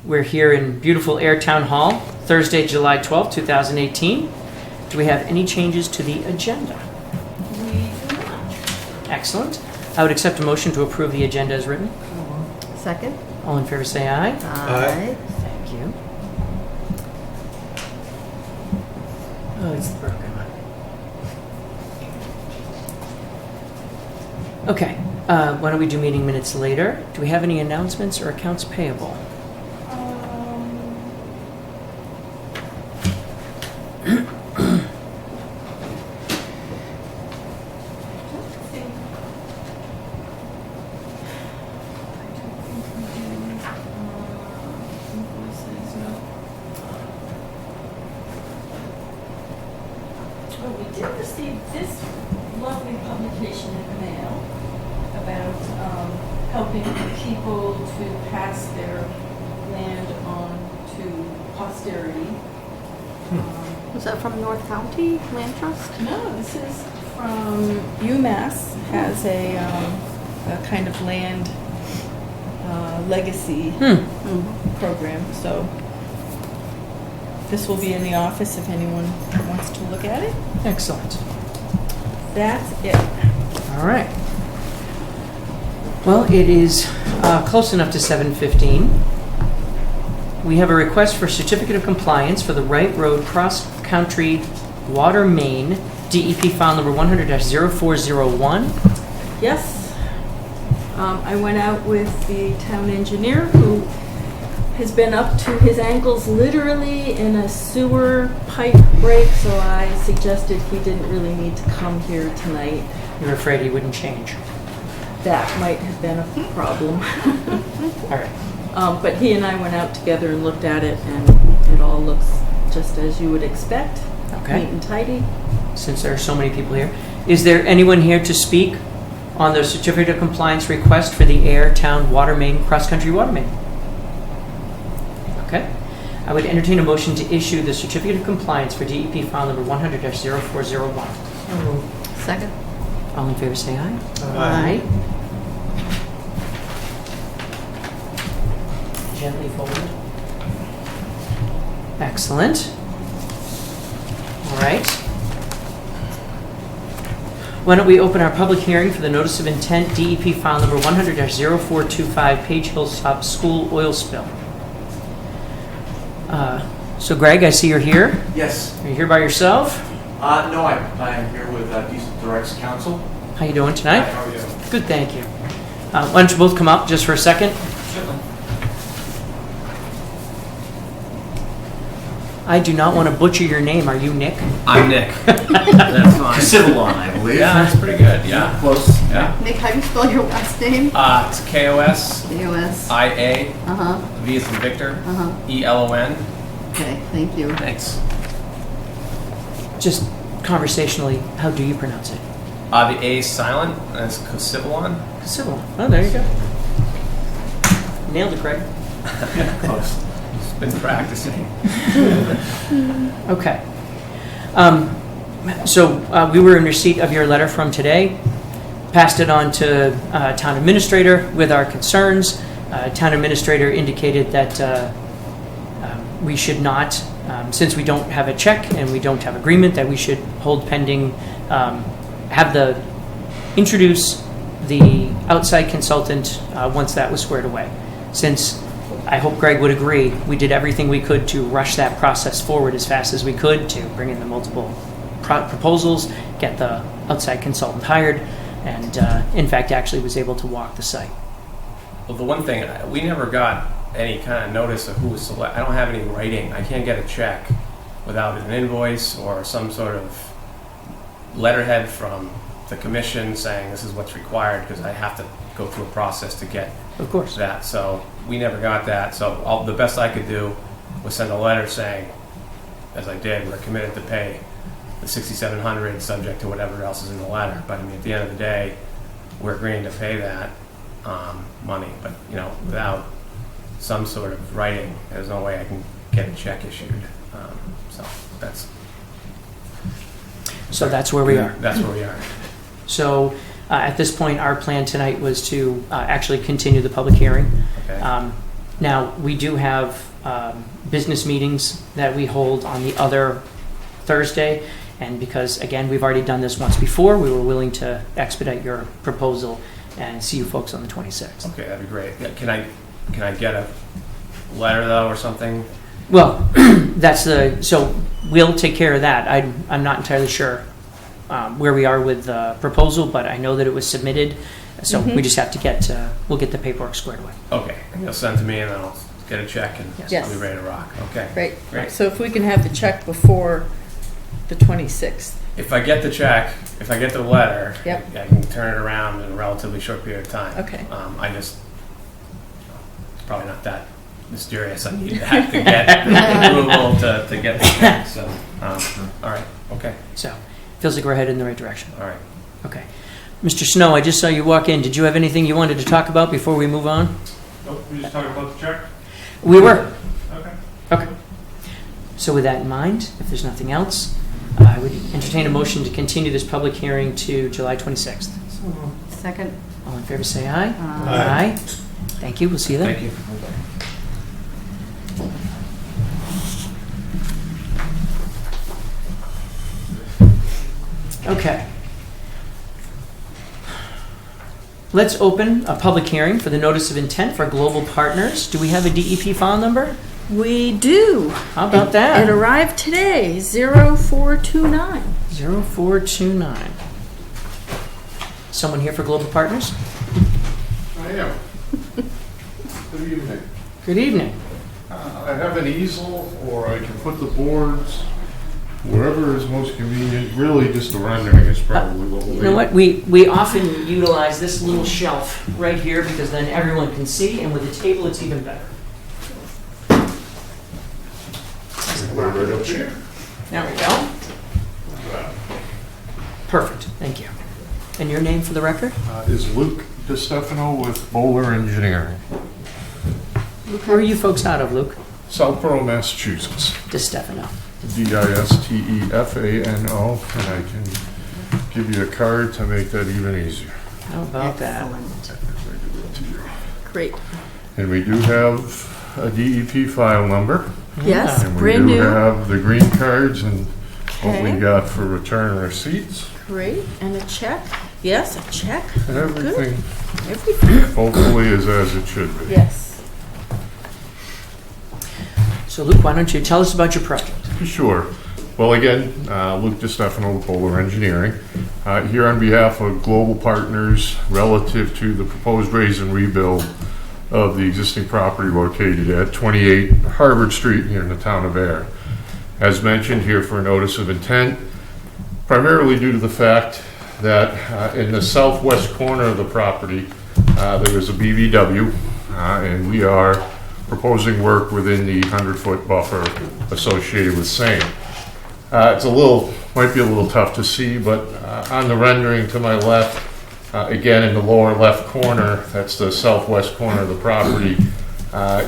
We're here in beautiful Ayer Town Hall, Thursday, July 12th, 2018. Do we have any changes to the agenda? We do not. Excellent. I would accept a motion to approve the agenda as written. Second? All in favor say aye. Aye. Thank you. Oh, it's the broken one. Okay, why don't we do meeting minutes later? Do we have any announcements or accounts payable? We did receive this lovely publication in the mail about helping people to pass their land on to posterity. Was that from North County Land Trust? No, this is from UMass, has a kind of land legacy program, so this will be in the office if anyone wants to look at it. Excellent. That's it. All right. Well, it is close enough to 7:15. We have a request for certificate of compliance for the Wright Road Cross Country Water Main, DEP file number 100-0401. Yes. I went out with the town engineer who has been up to his ankles literally in a sewer pipe break, so I suggested he didn't really need to come here tonight. You're afraid he wouldn't change. That might have been a problem. All right. But he and I went out together and looked at it, and it all looks just as you would expect. Okay. Neat and tidy. Since there are so many people here, is there anyone here to speak on the certificate of compliance request for the Ayer Town Water Main, Cross Country Water Main? Okay. I would entertain a motion to issue the certificate of compliance for DEP file number 100-0401. Second? All in favor say aye. Aye. Gently forward. Excellent. All right. Why don't we open our public hearing for the notice of intent, DEP file number 100-0425, Page Hill School oil spill. So Greg, I see you're here. Yes. Are you here by yourself? No, I'm here with Decent Directs Council. How you doing tonight? Hi, how are you? Good, thank you. Why don't you both come up just for a second? Certainly. I do not want to butcher your name. Are you Nick? I'm Nick. That's fine. Civilon, I believe. Yeah, that's pretty good. Yeah. Close. Yeah. Nick, how do you spell your last name? It's KOS D-O-S. IA Uh-huh. V as in Victor Uh-huh. ELON. Okay, thank you. Thanks. Just conversationally, how do you pronounce it? The A is silent, and it's Kosivalon. Civil. Oh, there you go. Nailed it, Craig. Close. Just been practicing. Okay. So we were in receipt of your letter from today. Passed it on to town administrator with our concerns. Town administrator indicated that we should not, since we don't have a check and we don't have agreement, that we should hold pending, introduce the outside consultant once that was squared away. Since I hope Greg would agree, we did everything we could to rush that process forward as fast as we could to bring in the multiple proposals, get the outside consultant hired, and in fact actually was able to walk the site. Well, the one thing, we never got any kind of notice of who was selected. I don't have any writing. I can't get a check without an invoice or some sort of letterhead from the commission saying this is what's required, because I have to go through a process to get Of course. that. So we never got that. So the best I could do was send a letter saying, as I did, we're committed to pay the $6,700 subject to whatever else is in the letter. But I mean, at the end of the day, we're agreeing to pay that money. But without some sort of writing, there's no way I can get a check issued. So that's where we are. That's where we are. So at this point, our plan tonight was to actually continue the public hearing. Okay. Now, we do have business meetings that we hold on the other Thursday, and because, again, we've already done this once before, we were willing to expedite your proposal and see you folks on the 26th. Okay, that'd be great. Yeah, can I get a letter though or something? Well, so we'll take care of that. I'm not entirely sure where we are with the proposal, but I know that it was submitted, so we just have to we'll get the paperwork squared away. Okay, you'll send to me and then I'll get a check and Yes. I'll be ready to rock. Okay. Great. So if we can have the check before the 26th. If I get the check, if I get the letter, Yep. I can turn it around in a relatively short period of time. Okay. It's probably not that mysterious. I need to have to get approval to get the check. So, all right. Okay. So, feels like we're headed in the right direction. All right. Okay. Mr. Snow, I just saw you walk in. Did you have anything you wanted to talk about before we move on? Oh, we just talking about the check? We were. Okay. Okay. So with that in mind, if there's nothing else, I would entertain a motion to continue this public hearing to July 26th. Second. All in favor, say aye. Aye. Thank you. We'll see you then. Thank you. Okay. Let's open a public hearing for the notice of intent for Global Partners. Do we have a DEP file number? We do. How about It that? arrived today, 0429. 0429. Someone here for Global Partners? I am. Good evening. Good evening. I have an easel, or I can put the boards wherever is most convenient. Really, just the rendering is probably what we'll You know what? We often utilize this little shelf right here because then everyone can see, and with a table, it's even better. Right up here. There we go. Perfect. Thank you. And your name for the record? Is Luke DiStefano with Bowler Engineering, Where are you folks out of, Luke? Southborough, Massachusetts. DiStefano. DISTEFANO, and I can give you a card to make that even easier. How about that? Excellent. Great. And we do have a DEP file number. Yes, And we brand do new. have the green cards and what we Okay. got for return receipts. Great. And a check. Yes, a check. And everything Everything. hopefully is as it should be. Yes. So, Luke, why don't you tell us about your project? Sure. Well, again, Luke DiStefano with Bowler Engineering. Here on behalf of Global Partners relative to the proposed raise and rebuild of the existing property located at 28 Harvard Street here in the town of Ayer. As mentioned, here for a notice of intent, primarily due to the fact that in the southwest corner of the property, there is a BVW, and we are proposing work within the 100-foot buffer associated with same. Might be a little tough to see, but on the rendering to my left, again in the lower left corner, that's the southwest corner of the property,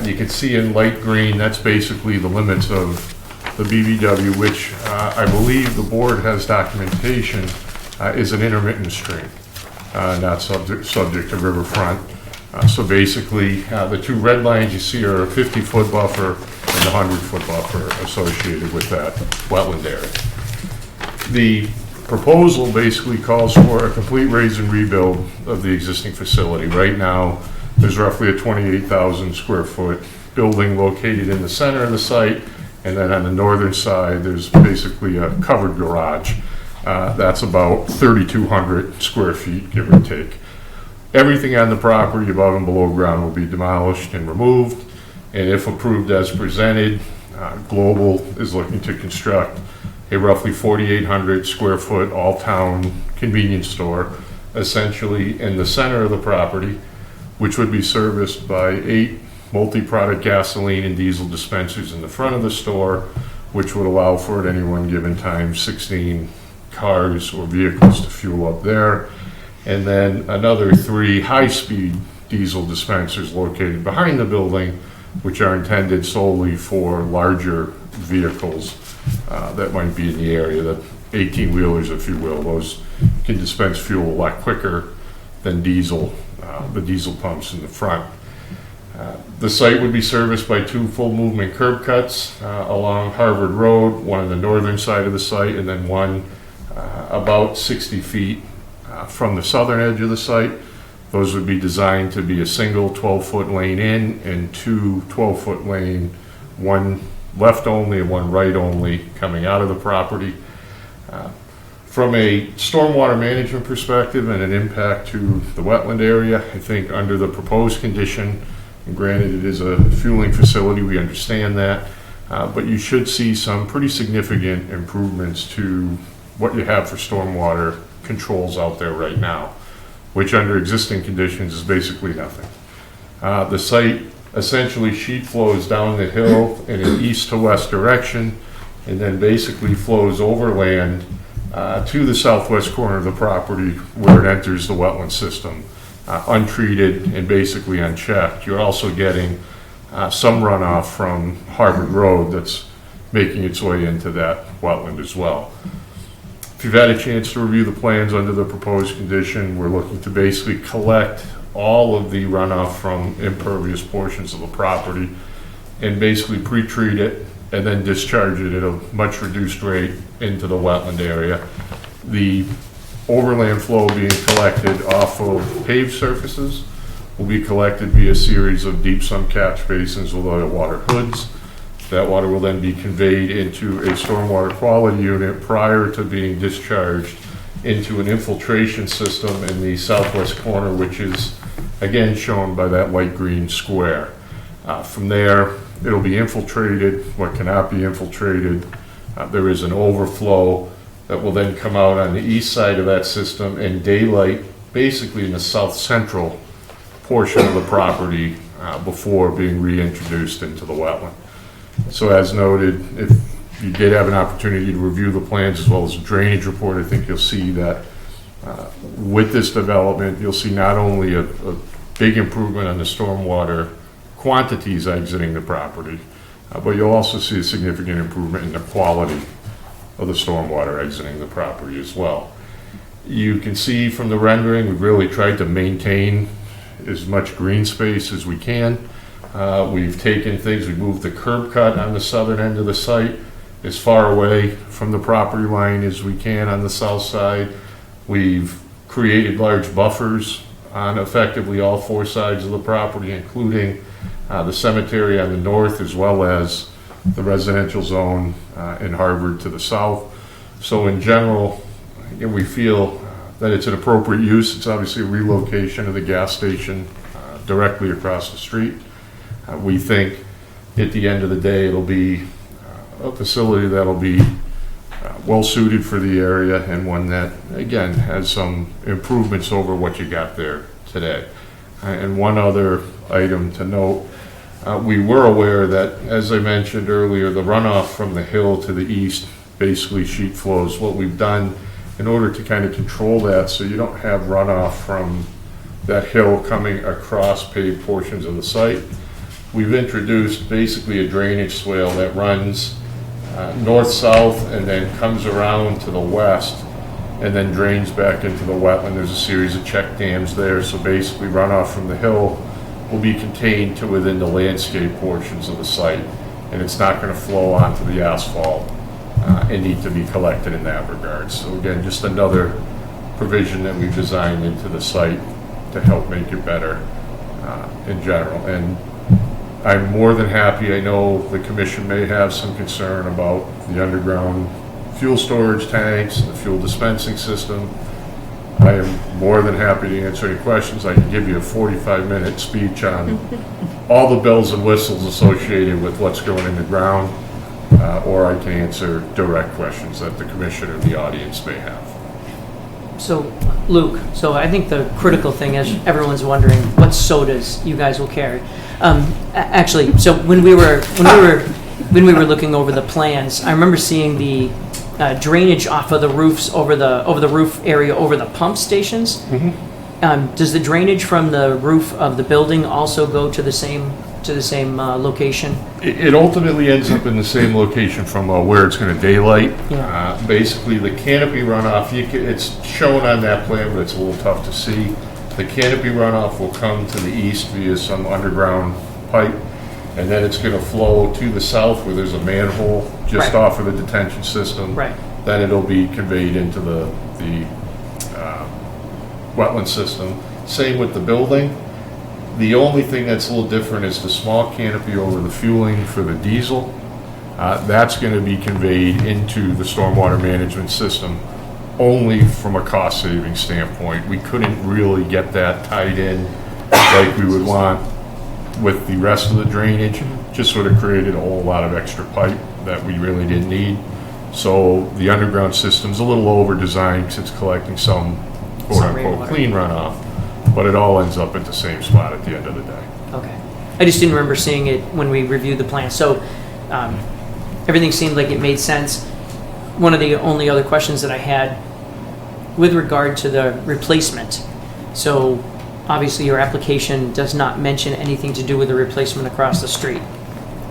you can see in light green, that's basically the limits of the BVW, which I believe the board has documentation is an intermittent stream, not subject to riverfront. So basically, the two red lines you see are a 50-foot buffer and a 100-foot buffer associated with that wetland area. The proposal basically calls for a complete raise and rebuild of the existing facility. Right now, there's roughly a 28,000 square foot building located in the center of the site, and then on the northern side, there's basically a covered garage. That's about 3,200 square feet, give or take. Everything on the property above and below ground will be demolished and removed, and if approved as presented, Global is looking to construct a roughly 4,800 square foot all-town convenience store, essentially in the center of the property, which would be serviced by 8 multi-product gasoline and diesel dispensers in the front of the store, which would allow for, at any one given time, 16 cars or vehicles to fuel up there. And then another 3 high-speed diesel dispensers located behind the building, which are intended solely for larger vehicles that might be in the area, the 18-wheelers, if you will. Those can dispense fuel a lot quicker than diesel, the diesel pumps in the front. The site would be serviced by 2 full movement curb cuts along Harvard Road, one on the northern side of the site and then one about 60 feet from the southern edge of the site. Those would be designed to be a single 12-foot lane in and 2 12-foot lane, one left only and one right only coming out of the property. From a stormwater management perspective and an impact to the wetland area, I think under the proposed condition, and granted it is a fueling facility, we understand that, but you should see some pretty significant improvements to what you have for stormwater controls out there right now, which under existing conditions is basically nothing. The site essentially sheet flows down the hill in an east to west direction and then basically flows overland to the southwest corner of the property where it enters the wetland system, untreated and basically unchecked. You're also getting some runoff from Harvard Road that's making its way into that wetland as well. If you've had a chance to review the plans under the proposed condition, we're looking to basically collect all of the runoff from impervious portions of the property and basically pre-treat it and then discharge it at a much reduced rate into the wetland area. The overland flow being collected off of paved surfaces will be collected via a series of deep sump catch basins with oil water hoods. That water will then be conveyed into a stormwater quality unit prior to being discharged into an infiltration system in the southwest corner, which is again shown by that light green square. From there, it'll be infiltrated. What cannot be infiltrated, there is an overflow that will then come out on the east side of that system and daylight basically in the south central portion of the property before being reintroduced into the wetland. So as noted, if you did have an opportunity to review the plans as well as the drainage report, I think you'll see that with this development, you'll see not only a big improvement on the stormwater quantities exiting the property, but you'll also see a significant improvement in the quality of the stormwater exiting the property as well. You can see from the rendering, we've really tried to maintain as much green space as we can. We've taken things, we moved the curb cut on the southern end of the site as far away from the property line as we can on the south side. We've created large buffers on effectively all 4 sides of the property, including the cemetery on the north as well as the residential zone in Harvard to the south. So in general, we feel that it's an appropriate use. It's obviously a relocation of the gas station directly across the street. We think at the end of the day it'll be a facility that'll be well suited for the area and one that again has some improvements over what you got there today. And one other item to note, we were aware that, as I mentioned earlier, the runoff from the hill to the east basically sheet flows. What we've done in order to kind of control that so you don't have runoff from that hill coming across paved portions of the site, we've introduced basically a drainage swale that runs north-south and then comes around to the west and then drains back into the wetland. There's a series of check dams there, so basically runoff from the hill will be contained to within the landscape portions of the site, and it's not going to flow onto the asphalt and need to be collected in that regard. So again, just another provision that we've designed into the site to help make it better in general. And I'm more than happy. I know the commission may have some concern about the underground fuel storage tanks, the fuel dispensing system. I am more than happy to answer any questions. I can give you a 45-minute speech on all the bells and whistles associated with what's going in the ground, or I can answer direct questions that the commission or the audience may have. So, Luke, so I think the critical thing is everyone's wondering what sodas you guys will carry. Actually, so when we were looking over the plans, I remember seeing the drainage off of the roofs over the roof area over the pump stations. Mm-hmm. Does the drainage from the roof of the building also go to the same location? It ultimately ends up in the same location from where it's going to daylight. Yeah. Basically, the canopy runoff, it's shown on that plan, but it's a little tough to see. The canopy runoff will come to the east via some underground pipe, and then it's going to flow to the south where there's a manhole just Right. off of the detention system. Right. Then it'll be conveyed into the wetland system. Same with the building. The only thing that's a little different is the small canopy over the fueling for the diesel. That's going to be conveyed into the stormwater management system only from a cost saving standpoint. We couldn't really get that tied in like we would want with the rest of the drainage. Just sort of created a whole lot of extra pipe that we really didn't need. So the underground system's a little over designed because it's collecting some quote unquote rainwater. clean runoff, but it all ends up at the same spot at the end of the day. Okay. I just didn't remember seeing it when we reviewed the plan. So everything seemed like it made sense. One of the only other questions that I had with regard to the replacement. So obviously your application does not mention anything to do with the replacement across the street.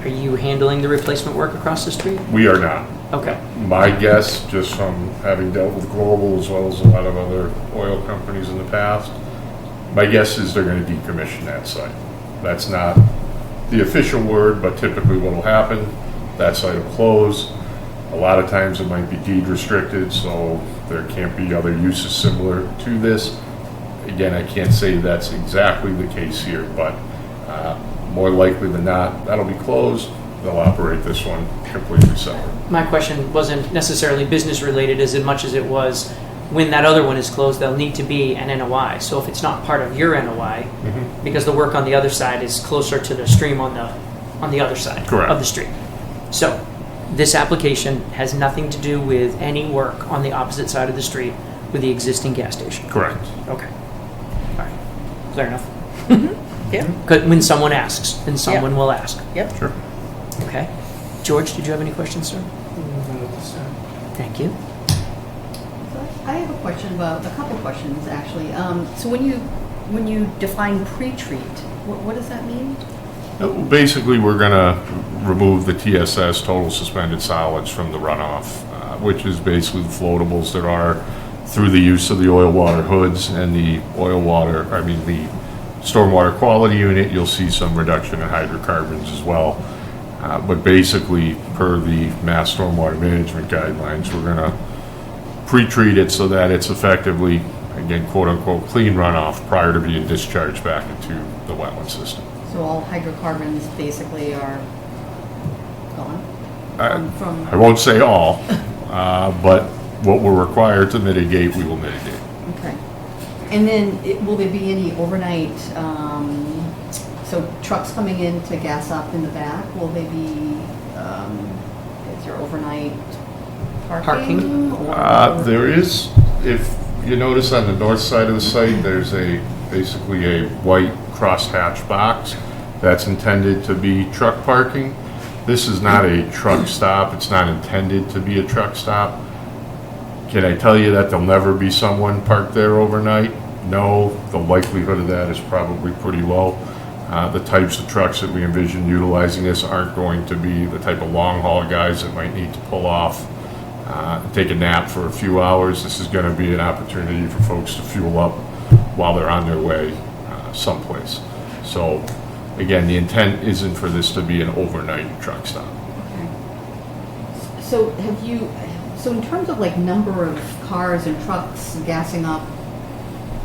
Are you handling the replacement work across the street? We are not. Okay. My guess, just from having dealt with Global as well as a lot of other oil companies in the past, my guess is they're going to decommission that site. That's not the official word, but typically what will happen, that site will close. A lot of times it might be deed restricted, so there can't be other uses similar to this. Again, I can't say that's exactly the case here, but more likely than not, that'll be closed. They'll operate this one completely separate. My question wasn't necessarily business related as much as it was when that other one is closed, there'll need to be an NOI. So if it's not part of your NOI, because the work on the other side is closer to the stream on the other side Correct. of the street. So this application has nothing to do with any work on the opposite side of the street with the existing gas station. Correct. Okay. All right. Clear enough. Yeah. When someone asks, then someone will ask. Yep. Sure. Okay. George, did you have any questions, sir? Thank you. I have a question, well, a couple questions actually. So when you define pre-treat, what does that mean? Basically, we're going to remove the TSS, total suspended solids, from the runoff, which is basically the floatables that are through the use of the oil water hoods and the the stormwater quality unit. You'll see some reduction in hydrocarbons as well. But basically, per the Mass Stormwater Management Guidelines, we're going to pre-treat it so that it's effectively, again, quote-unquote, clean runoff prior to being discharged back into the wetland system. So all hydrocarbons basically are gone I won't say all, but what we're required to mitigate, we will mitigate. Okay. And then will there be any overnight, so trucks coming in to gas up in the back, will they be, is there overnight parking? There is, if you notice on the north side of the site, there's basically a white crosshatch box that's intended to be truck parking. This is not a truck stop. It's not intended to be a truck stop. Can I tell you that there'll never be someone parked there overnight? No, the likelihood of that is probably pretty low. The types of trucks that we envision utilizing this aren't going to be the type of long haul guys that might need to pull off, take a nap for a few hours. This is going to be an opportunity for folks to fuel up while they're on their way someplace. So again, the intent isn't for this to be an overnight truck stop. Okay. So so in terms of like number of cars and trucks gassing up,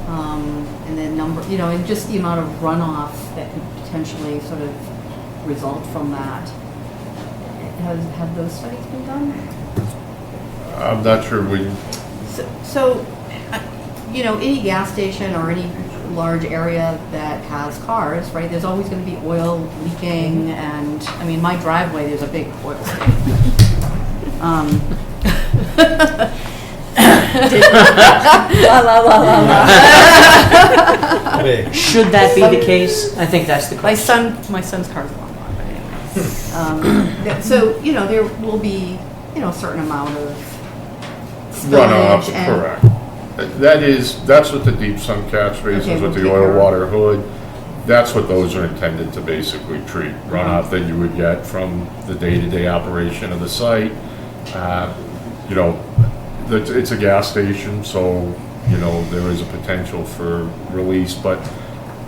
and then and just the amount of runoff that could potentially sort of result from that, have those studies been done? I'm not sure So, any gas station or any large area that has cars, right, there's always going to be oil leaking, and, I mean, my driveway, there's a big oil leak. La la la la la. Should that be the case? I think that's the question. My son's car's a long one, but anyway. So, there will be, a certain amount of runoff, spillage and correct. That's what the deep sunk catch basins Okay, with we'll the take oil care of. water hood, that's what those are intended to basically treat. Runoff that you would get from the day-to-day operation of the site. It's a gas station, so, there is a potential for release, but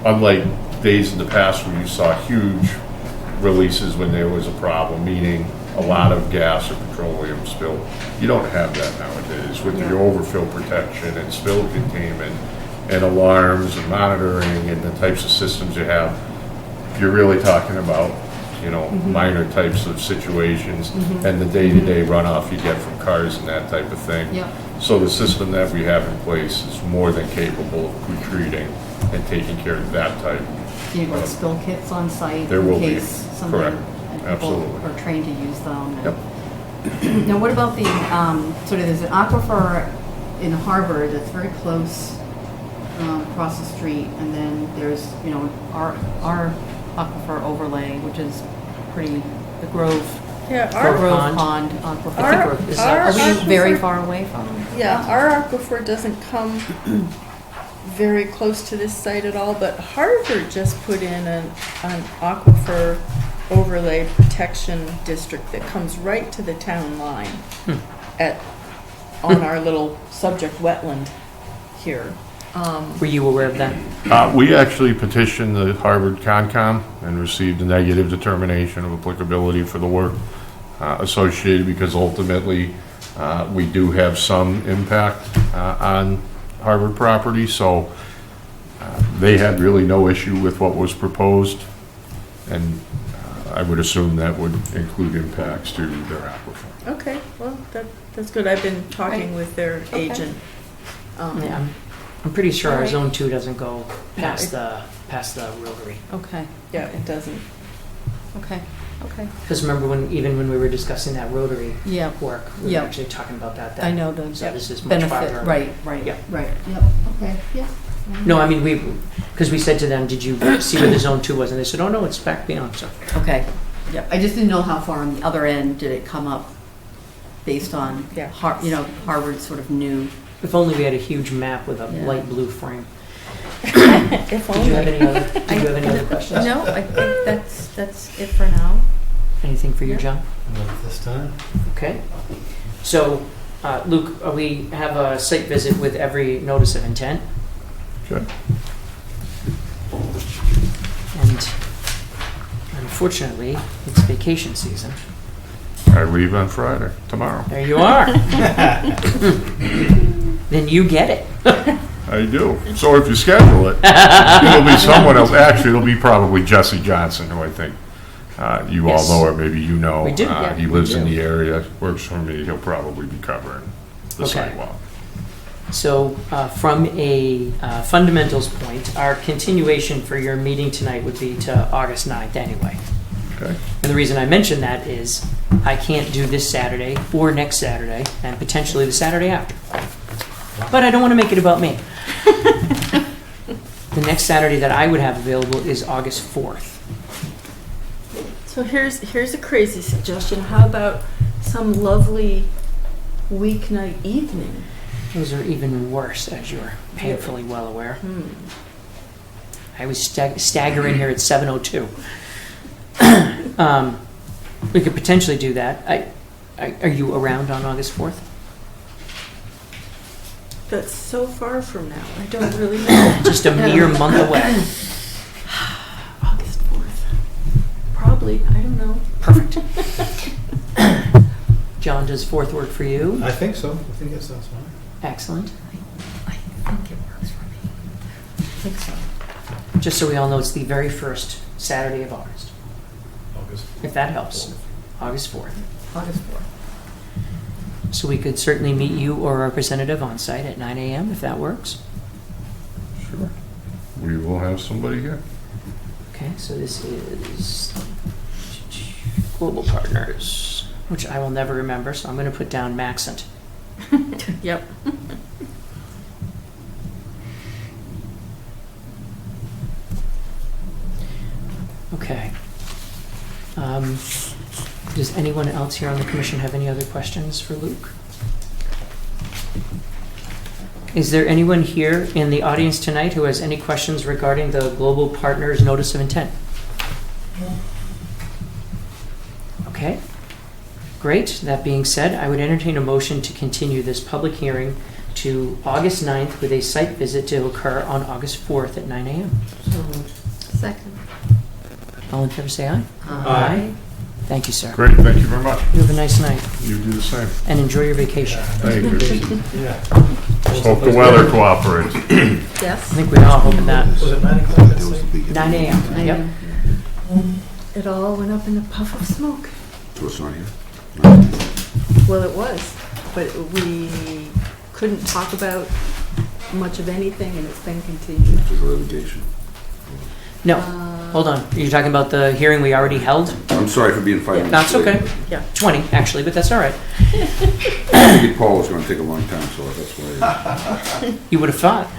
unlike days in the past where you saw huge releases when there was a problem, meaning a lot of gas or petroleum spill. You don't have that nowadays with your overfill protection and spill containment and alarms and monitoring and the types of systems you have. You're really talking about, you know, minor types of situations and the day-to-day runoff you get from cars and that type of thing. Yep. So the system that we have in place is more than capable of retreating and taking care of that type. You've got spill kits on site There will in be. case something, Correct. and people Absolutely. are trained to use them. and- Yep. Now, what about the, sort of, there's an aquifer in Harvard that's very close, across the street, and then there's, you know, our aquifer overlay, which is pretty, the Grove, Yeah, Grove Grove Pond. Pond aquifer. I think we're- is that- Are we aquifer- very far away from? Yeah, our aquifer doesn't come very close to this site at all, but Harvard just put in an aquifer overlay protection district that comes right to the town line on our little subject wetland here. Were you aware of that? We actually petitioned the Harvard Concom and received a negative determination of applicability for the work associated, because ultimately we do have some impact on Harvard property, so they had really no issue with what was proposed, and I would assume that would include impacts to their aquifer. Okay, well, that's good. I've been talking Right. with their Okay. agent. Yeah, I'm pretty sure our Alright. zone 2 doesn't go past it- the rotary. Okay, Yeah, it doesn't. okay, okay. Because remember even when we were discussing that rotary Yeah, work, we were Yeah. actually talking about that then. I know the So this is much benefit, farther. right, Yeah. right, yep, okay, yeah. No, I mean, because we said to them, did you see where the zone 2 was? And they said, oh, no, it's back beyond, so. Okay, yeah, I just didn't know how far on the other end did it come up based on, Yeah. you know, Harvard's sort of new. If only we had a huge map with a Yeah. light blue frame. If Did you have only. any other questions? No, I think that's it for now. Anything for you, Yeah. John? Not at this time. Okay. So, Luke, we have a site visit with every notice of intent. Okay. And unfortunately, it's vacation season. I leave on Friday, tomorrow. There you are. Then you get it. I do. So if you schedule it, it'll be someone else. Actually, it'll be probably Jesse Johnson, who I think you Yes. all know, or maybe you know. We do, yeah, He we lives in do. the area, works for me. He'll probably be covering the Okay. sidewalk. So, from a fundamentals point, our continuation for your meeting tonight would be to August 9th anyway. Okay. And the reason I mention that is I can't do this Saturday or next Saturday and potentially the Saturday after. But I don't want to make it about me. The next Saturday that I would have available is August 4th. So here's a crazy suggestion. How about some lovely weeknight evening? Those are even worse, as you're painfully well aware. Hmm. I was staggering here at 7:02. We could potentially do that. Are you around on August 4th? That's so far from now. I don't really know. Just a mere month away. August 4th. Probably. I don't know. Perfect. John, does 4th work for you? I think so. I think that sounds fine. Excellent. I think it works for me. I think so. Just so we all know, it's the very first Saturday of August, August. if that helps. August 4th. August 4th. So we could certainly meet you or a representative on site at 9 a.m. if that works. Sure. We will have somebody here. Okay, so this is Global Partners, which I will never remember, so I'm going to put down Maxent. Yep. Okay. Does anyone else here on the commission have any other questions for Luke? Is there anyone here in the audience tonight who has any questions regarding the Global Partners Notice of Intent? Okay, great. That being said, I would entertain a motion to continue this public hearing to August 9th with a site visit to occur on August 4th at 9 a.m. Second. All in favor, say aye. Aye. Thank you, sir. Great, thank you very much. You have a nice night, You do the same. and enjoy your vacation. Thank you. Yeah. Hope the weather cooperates. I Yes. think we all hope that. Was it 9 o'clock? That was 9 a.m., yep. It all went up in a puff of smoke. So it's not here? Well, it was, but we couldn't talk about much of anything, and it's been continued. There's litigation. No, hold on. You're talking about the hearing we already held? I'm sorry for being 5 minutes That's late. okay. Yeah. 20, actually, but that's all right. I figured Paul was gonna take a long time, so that's why. You would have thought.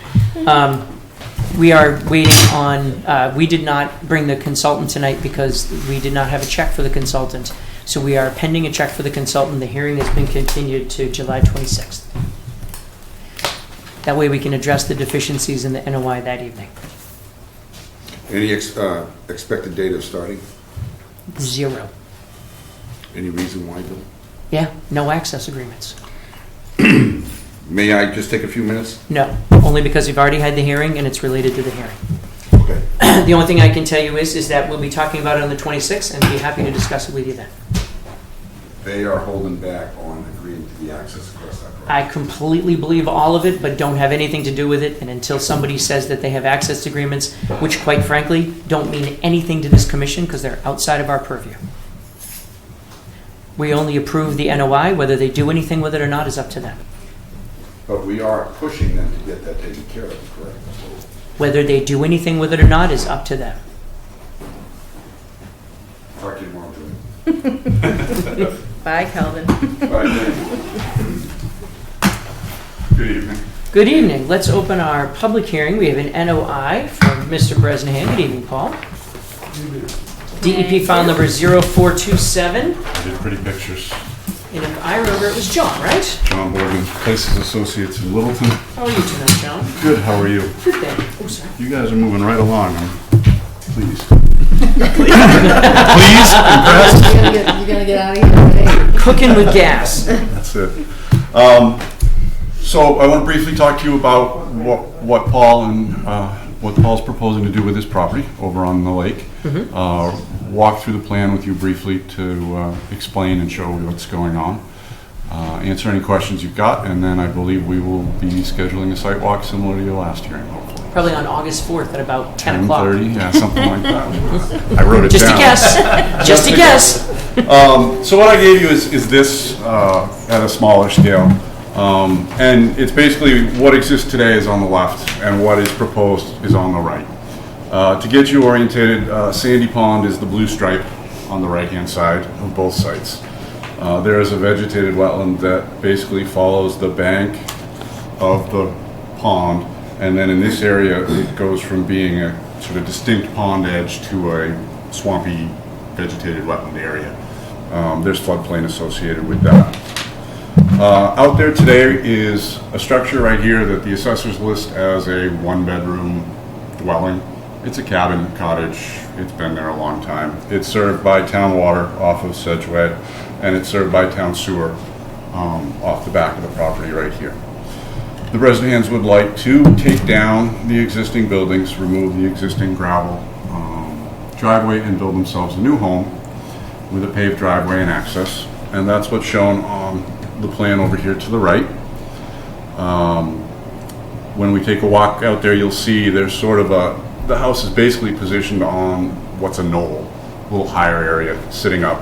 We are waiting on, we did not bring the consultant tonight because we did not have a check for the consultant. So we are pending a check for the consultant. The hearing has been continued to July 26th. That way we can address the deficiencies in the NOI that evening. Any expected date of starting? 0. Any reason why, Bill? Yeah, no access agreements. May I just take a few minutes? No, only because we've already had the hearing and it's related to the hearing. Okay. The only thing I can tell you is that we'll be talking about it on the 26th and be happy to discuss it with you then. They are holding back on agreeing to the access across that property. I completely believe all of it, but don't have anything to do with it. And until somebody says that they have access agreements, which quite frankly don't mean anything to this commission because they're outside of our purview. We only approve the NOI. Whether they do anything with it or not is up to them. But we are pushing them to get that taken care of, correct? Whether they do anything with it or not is up to them. Talk to you tomorrow, Julie. Bye, Calvin. All right, thank you. Good evening. Good evening. Let's open our public hearing. We have an NOI from Mr. Bresnahan. Good evening, Paul. DEP file number 0427. Did pretty pictures. And if I remember, it was John, right? John Morgan, Places Associates in Littleton. How are you tonight, John? Good, how are you? Good thing. Oh, sorry. You guys are moving right along. I'm pleased. Please? You're gonna get out of here today. Cooking with gas. That's it. So I want to briefly talk to you about what Paul's proposing to do with this property over on the lake. Walk through the plan with you briefly to explain and show you what's going on. Answer any questions you've got, and then I believe we will be scheduling a site walk similar to your last hearing, hopefully. Probably on August 4th at about 10 o'clock. 10:30, yeah, something like that. I wrote it Just down. a guess. Just a guess. So what I gave you is this at a smaller scale. And it's basically what exists today is on the left, and what is proposed is on the right. To get you oriented, Sandy Pond is the blue stripe on the right-hand side of both sites. There is a vegetated wetland that basically follows the bank of the pond, and then in this area it goes from being a sort of distinct pond edge to a swampy vegetated wetland area. There's floodplain associated with that. Out there today is a structure right here that the assessors list as a one-bedroom dwelling. It's a cabin, cottage. It's been there a long time. It's served by town water off of Sedgway, and it's served by town sewer off the back of the property right here. The Bresnahans would like to take down the existing buildings, remove the existing gravel driveway, and build themselves a new home with a paved driveway and access. And that's what's shown on the plan over here to the right. When we take a walk out there, you'll see there's sort of the house is basically positioned on what's a knoll, a little higher area, sitting up.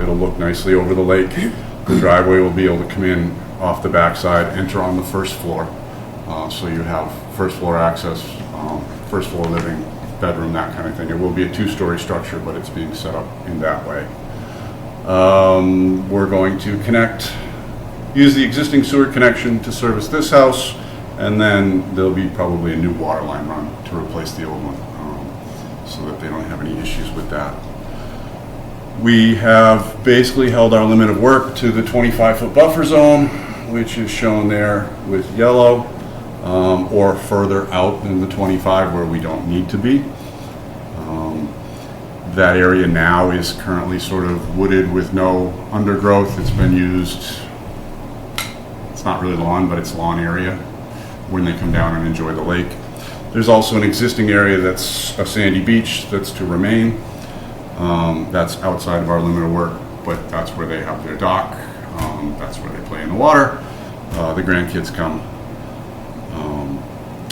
It'll look nicely over the lake. The driveway will be able to come in off the backside, enter on the first floor. So you have first floor access, first floor living, bedroom, that kind of thing. It will be a two-story structure, but it's being set up in that way. We're going to use the existing sewer connection to service this house, and then there'll be probably a new water line run to replace the old one, so that they don't have any issues with that. We have basically held our limit of work to the 25-foot buffer zone, which is shown there with yellow, or further out than the 25 where we don't need to be. That area now is currently sort of wooded with no undergrowth. It's been used, it's not really lawn, but it's lawn area when they come down and enjoy the lake. There's also an existing area that's a sandy beach that's to remain. That's outside of our limit of work, but that's where they have their dock. That's where they play in the water. The grandkids come,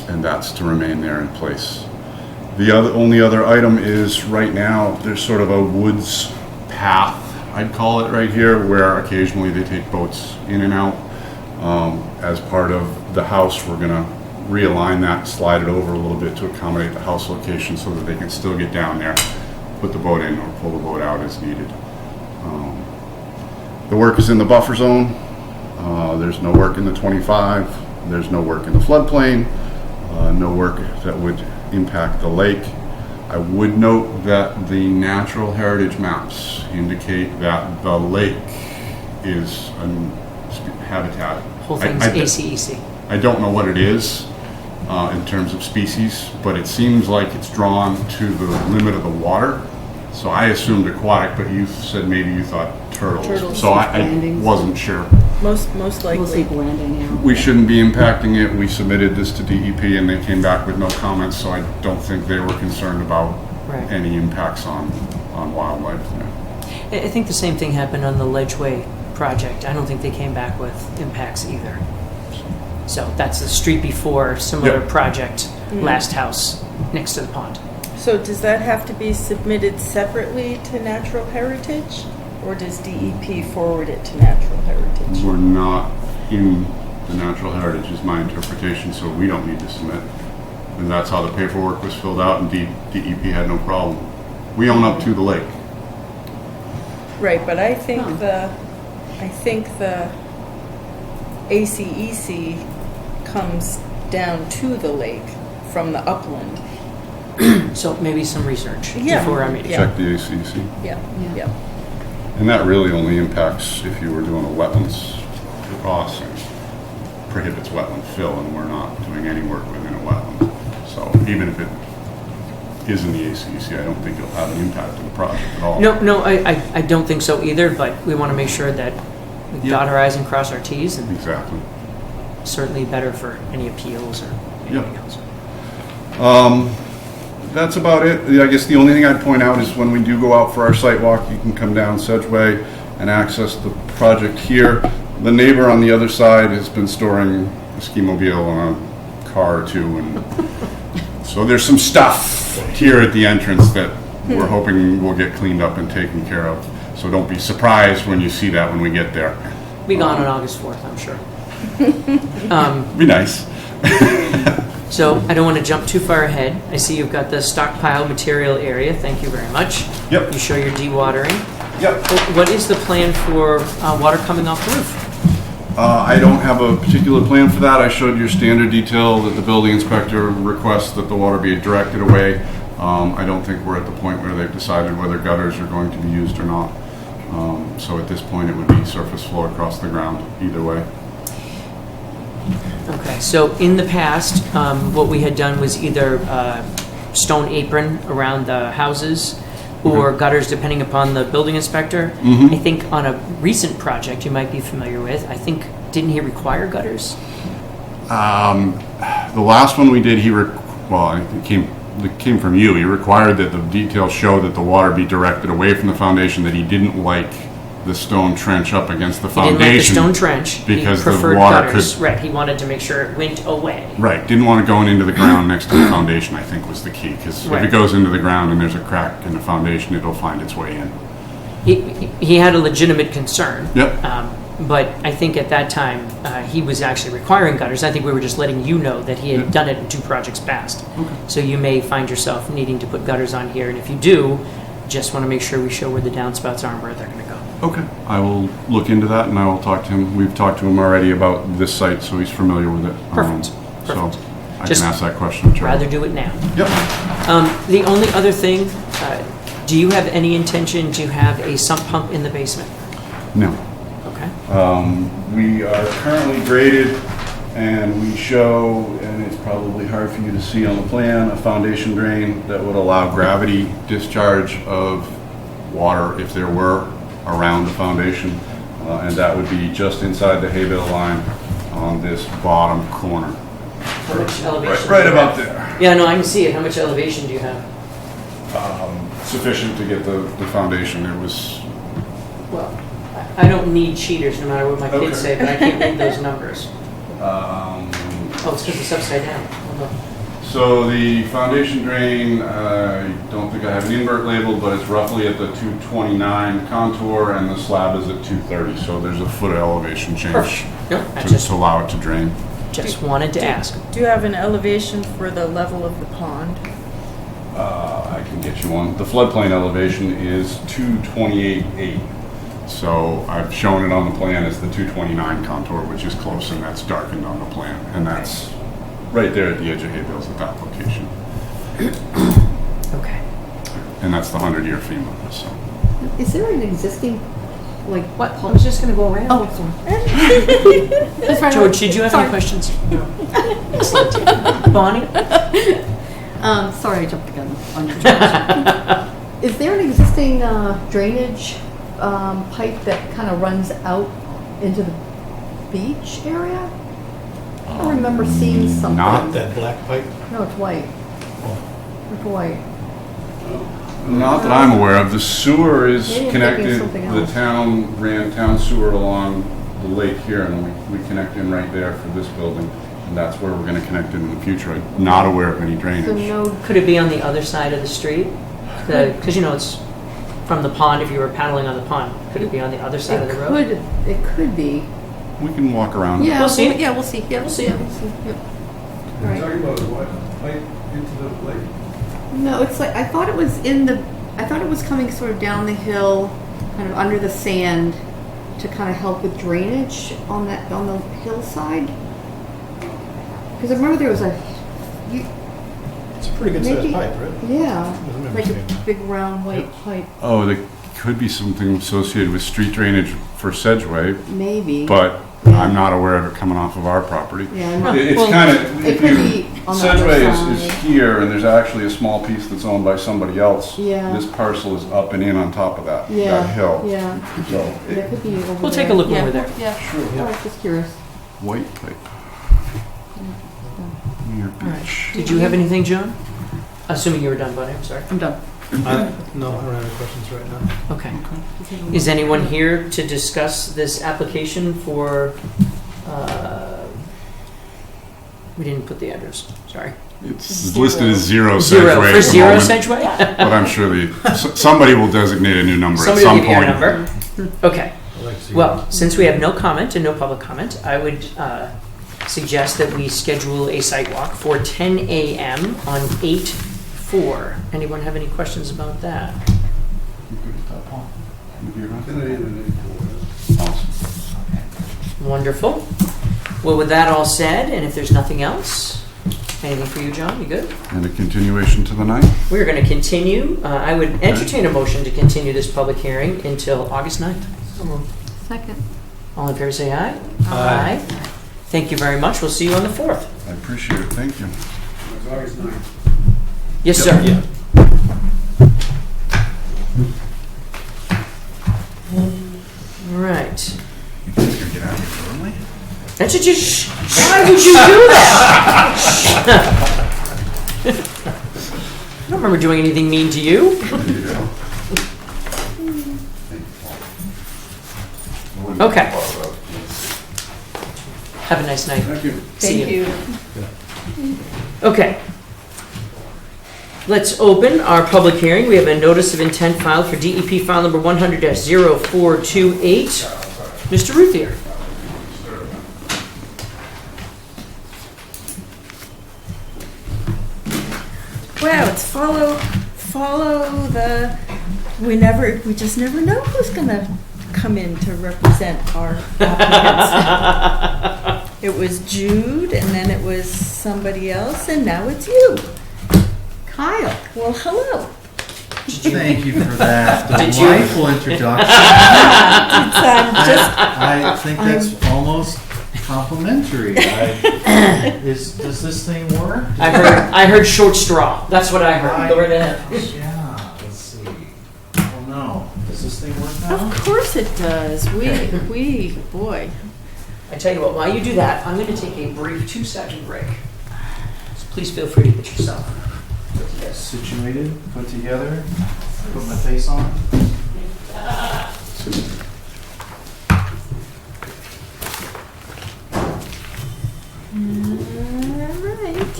and that's to remain there in place. The only other item is right now there's sort of a woods path, I'd call it right here, where occasionally they take boats in and out. As part of the house, we're gonna realign that, slide it over a little bit to accommodate the house location so that they can still get down there, put the boat in or pull the boat out as needed. The work is in the buffer zone. There's no work in the 25. There's no work in the floodplain. No work that would impact the lake. I would note that the natural heritage maps indicate that the lake is a habitat. Whole thing's ACEC. I don't know what it is in terms of species, but it seems like it's drawn to the limit of the water. So I assumed aquatic, but you said maybe you thought turtles. Turtles. So I Landings. wasn't sure. Most Mostly likely. blending, yeah. We shouldn't be impacting it. We submitted this to DEP and they came back with no comments, so I don't think they were concerned about Right. any impacts on wildlife. Yeah. I think the same thing happened on the Ledgeway project. I don't think they came back with impacts either. So that's the street before, similar Yep. project, last house next to the pond. So does that have to be submitted separately to Natural Heritage? Or does DEP forward it to Natural Heritage? We're not in the natural heritage is my interpretation, so we don't need to submit. And that's how the paperwork was filled out and DEP had no problem. We own up to the lake. Right, but I think Huh. the ACEC comes down to the lake from the upland. So maybe some research Yeah. before our meeting. Yeah. Check the ACC. Yeah, Yeah. yeah. And that really only impacts if you were doing a wetlands crossing, prohibits wetland fill, and we're not doing any work within a wetland. So even if it is in the ACC, I don't think it'll have an impact on the project at all. No, I don't think so either, but we want to make sure that we Yeah. dot our i's and cross our t's, and Exactly. certainly better for any appeals or anything else. That's about it. I guess the only thing I'd point out is when we do go out for our site walk, you can come down Sedgeway and access the project here. The neighbor on the other side has been storing a ski mobile and a car or two, and so there's some stuff here at the entrance that we're hoping will get cleaned up and taken care of. So don't be surprised when you see that when we get there. Be gone on August 4th, I'm sure. Be nice. So I don't want to jump too far ahead. I see you've got the stockpile material area. Thank you very much. Yep. You show your dewatering. Yep. What is the plan for water coming off the roof? I don't have a particular plan for that. I showed your standard detail that the building inspector requests that the water be directed away. I don't think we're at the point where they've decided whether gutters are going to be used or not. So at this point, it would be surface flow across the ground either way. Okay, so in the past, what we had done was either stone apron around the houses or gutters, depending upon the building inspector. I think on a recent project you might be familiar with, I think, didn't he require gutters? The last one we did, it came from you. He required that the details show that the water be directed away from the foundation, that he didn't like the stone trench up against the He foundation. didn't like the stone trench. because he the preferred water gutters. could- Right, he wanted to make sure it went away. Right, didn't want it going into the ground next to the foundation, I think was the key, because if Right. it goes into the ground and there's a crack in the foundation, it'll find its way in. He had a legitimate concern. Yep. But I think at that time, he was actually requiring gutters. I think we were just letting you know that he had Yeah. done it in 2 projects past. So you may find yourself needing to put gutters on here, and if you do, just want to make sure we show where the downspouts are and where they're going to go. Okay. I will look into that and I will talk to him. We've talked to him already about this site, so he's familiar with it. Perfect. So Perfect. I Just can ask that question. to Charlie. Rather do it now. Yep. The only other thing, do you have any intention to have a sump pump in the basement? No. Okay. We are currently graded and we show, and it's probably hard for you to see on the plan, a foundation drain that would allow gravity discharge of water if there were around the foundation. And that would be just inside the hay bale line on this bottom corner. How much elevation? Right about there. Yeah, no, I can see it. How much elevation do you have? Sufficient to get the foundation. It was, Well, I don't need cheaters, no matter what my kids Okay. say, but I can't read those numbers. um, Oh, it's because it's upside down. Hold on. so the foundation drain, I don't think I have an invert label, but it's roughly at the 229 contour, and the slab is at 230, so there's a foot of elevation change Perfect. No, I to just allow it to drain. wanted to ask. Do you have an elevation for the level of the pond? I can get you one. The floodplain elevation is 228.8. So I've shown it on the plan as the 229 contour, which is close, and that's darkened on the plan. And that's right there at the edge of hay bales at that location. Okay. And that's the 100-year FEMA, so. Is there an existing, like, What? I was just going to go around. Oh, sorry. George, did you have any questions? Excellent. Bonnie? Sorry, I jumped the gun on your question. Is there an existing drainage pipe that kind of runs out into the beach area? I don't remember seeing something. Not That black pipe? No, it's white. It's white. Not that I'm aware of. The sewer is Maybe I'm connected, thinking something the else. town ran town sewer along the lake here, and we connect in right there for this building. And that's where we're gonna connect in the future. I'm not aware of any So drainage. no, Could it be on the other side of the street? Because, you know, it's from the pond, if you were paddling on the pond. Could it be on the other side of the road? it could be. We can walk around. Yeah, We'll see. Yeah, we'll see. Yeah, we'll see. Yeah. We'll see. Yep. You're Right. talking about what? Pipe into the lake? No, it's like, I thought it was coming sort of down the hill, kind of under the sand, to kind of help with drainage on the hillside. Because I remember there was It's a pretty good sized maybe, pipe, right? yeah, remember like seeing a that. big round white pipe, Oh, there could be something associated with street drainage for Sedgeway, maybe. but Yeah. I'm not aware of it coming off of our property. Yeah, I'm not- It's Well, kind of, it if could you, be on the other Sedgeway is side. here, and there's actually a small piece that's owned by somebody else. Yeah. This parcel is up and in on top of that Yeah, hill. yeah, So, yeah, it could be over We'll take a there. look when Yeah, we're there. Yeah, I was just curious. white pipe. Near beach. Did you have anything, John? Assuming you were done, Bonnie, I'm sorry. I'm done. No, I don't have any questions right now. Okay. Is anyone here to discuss this application for, we didn't put the address, sorry. It's listed as zero Zero, Sedgeway for at the zero moment, Sedgeway? but I'm sure somebody will designate a new number at Somebody will some give you a point. number. Okay. I'd like to see Well, since we have no comment and no public comment, I would suggest that we schedule a site walk for 10 a.m. on 8/4. Anyone have any questions about that? Wonderful. Well, with that all said, and if there's nothing else, anything for you, John? You good? And a continuation to the night? We're going to continue. I would entertain a motion to continue this public hearing until August 9th. Second. All in favor, say aye. Aye. Thank you very much. We'll see you on the 4th. I appreciate it, thank you. It's August 9th. Yes, sir. Yeah. All right. You guys gonna get out of here early? That's just, why would you do that? I don't remember doing anything mean to you. Okay. Have a nice night. Thank you. See you. Okay. Let's open our public hearing. We have a notice of intent filed for DEP file number 100-0428. Mr. Ruthier. Wow, it's follow the, we just never know who's gonna come in to represent our applicants. It was Jude, and then it was somebody else, and now it's you. Kyle. Well, hello. Thank you for that Did you- delightful introduction. I think that's almost complimentary. Does this thing work? I heard short straw. That's what I heard. Go right ahead. Yeah, let's see. Oh no, does this thing work now? Of course it does. Boy. I tell you what, while you do that, I'm going to take a brief 2-second break. please feel free to get yourself. Situated, put together, put my face on. Alright.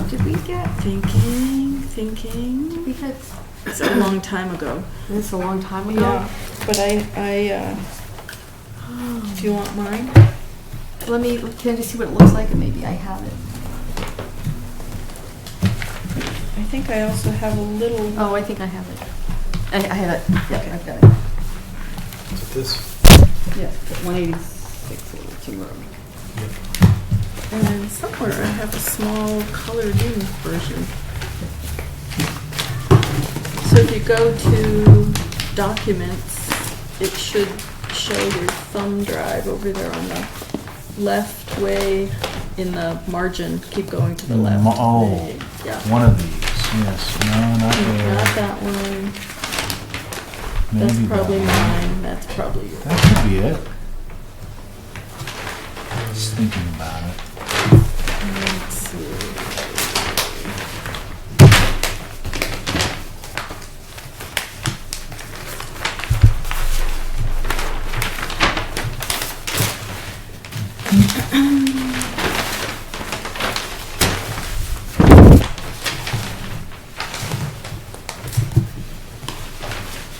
Did we get thinking? We had, It's a long time ago. this a long time ago. Yeah, but do you want mine? Can I just see what it looks like, and maybe I have it. I think I also have a little. Oh, I think I have it. I have it. Yeah, I've got it. So this, Yeah, 186 Littleton Road. And then somewhere I have a small colored in version. So if you go to documents, it should show your thumb drive over there on the left way in the margin. Keep going to the left. Oh, way. Yeah. one of these. Yes. No, not there. Not that one. Maybe That's that probably one. mine. That's probably yours. That could be it. Just thinking about it. Let's see.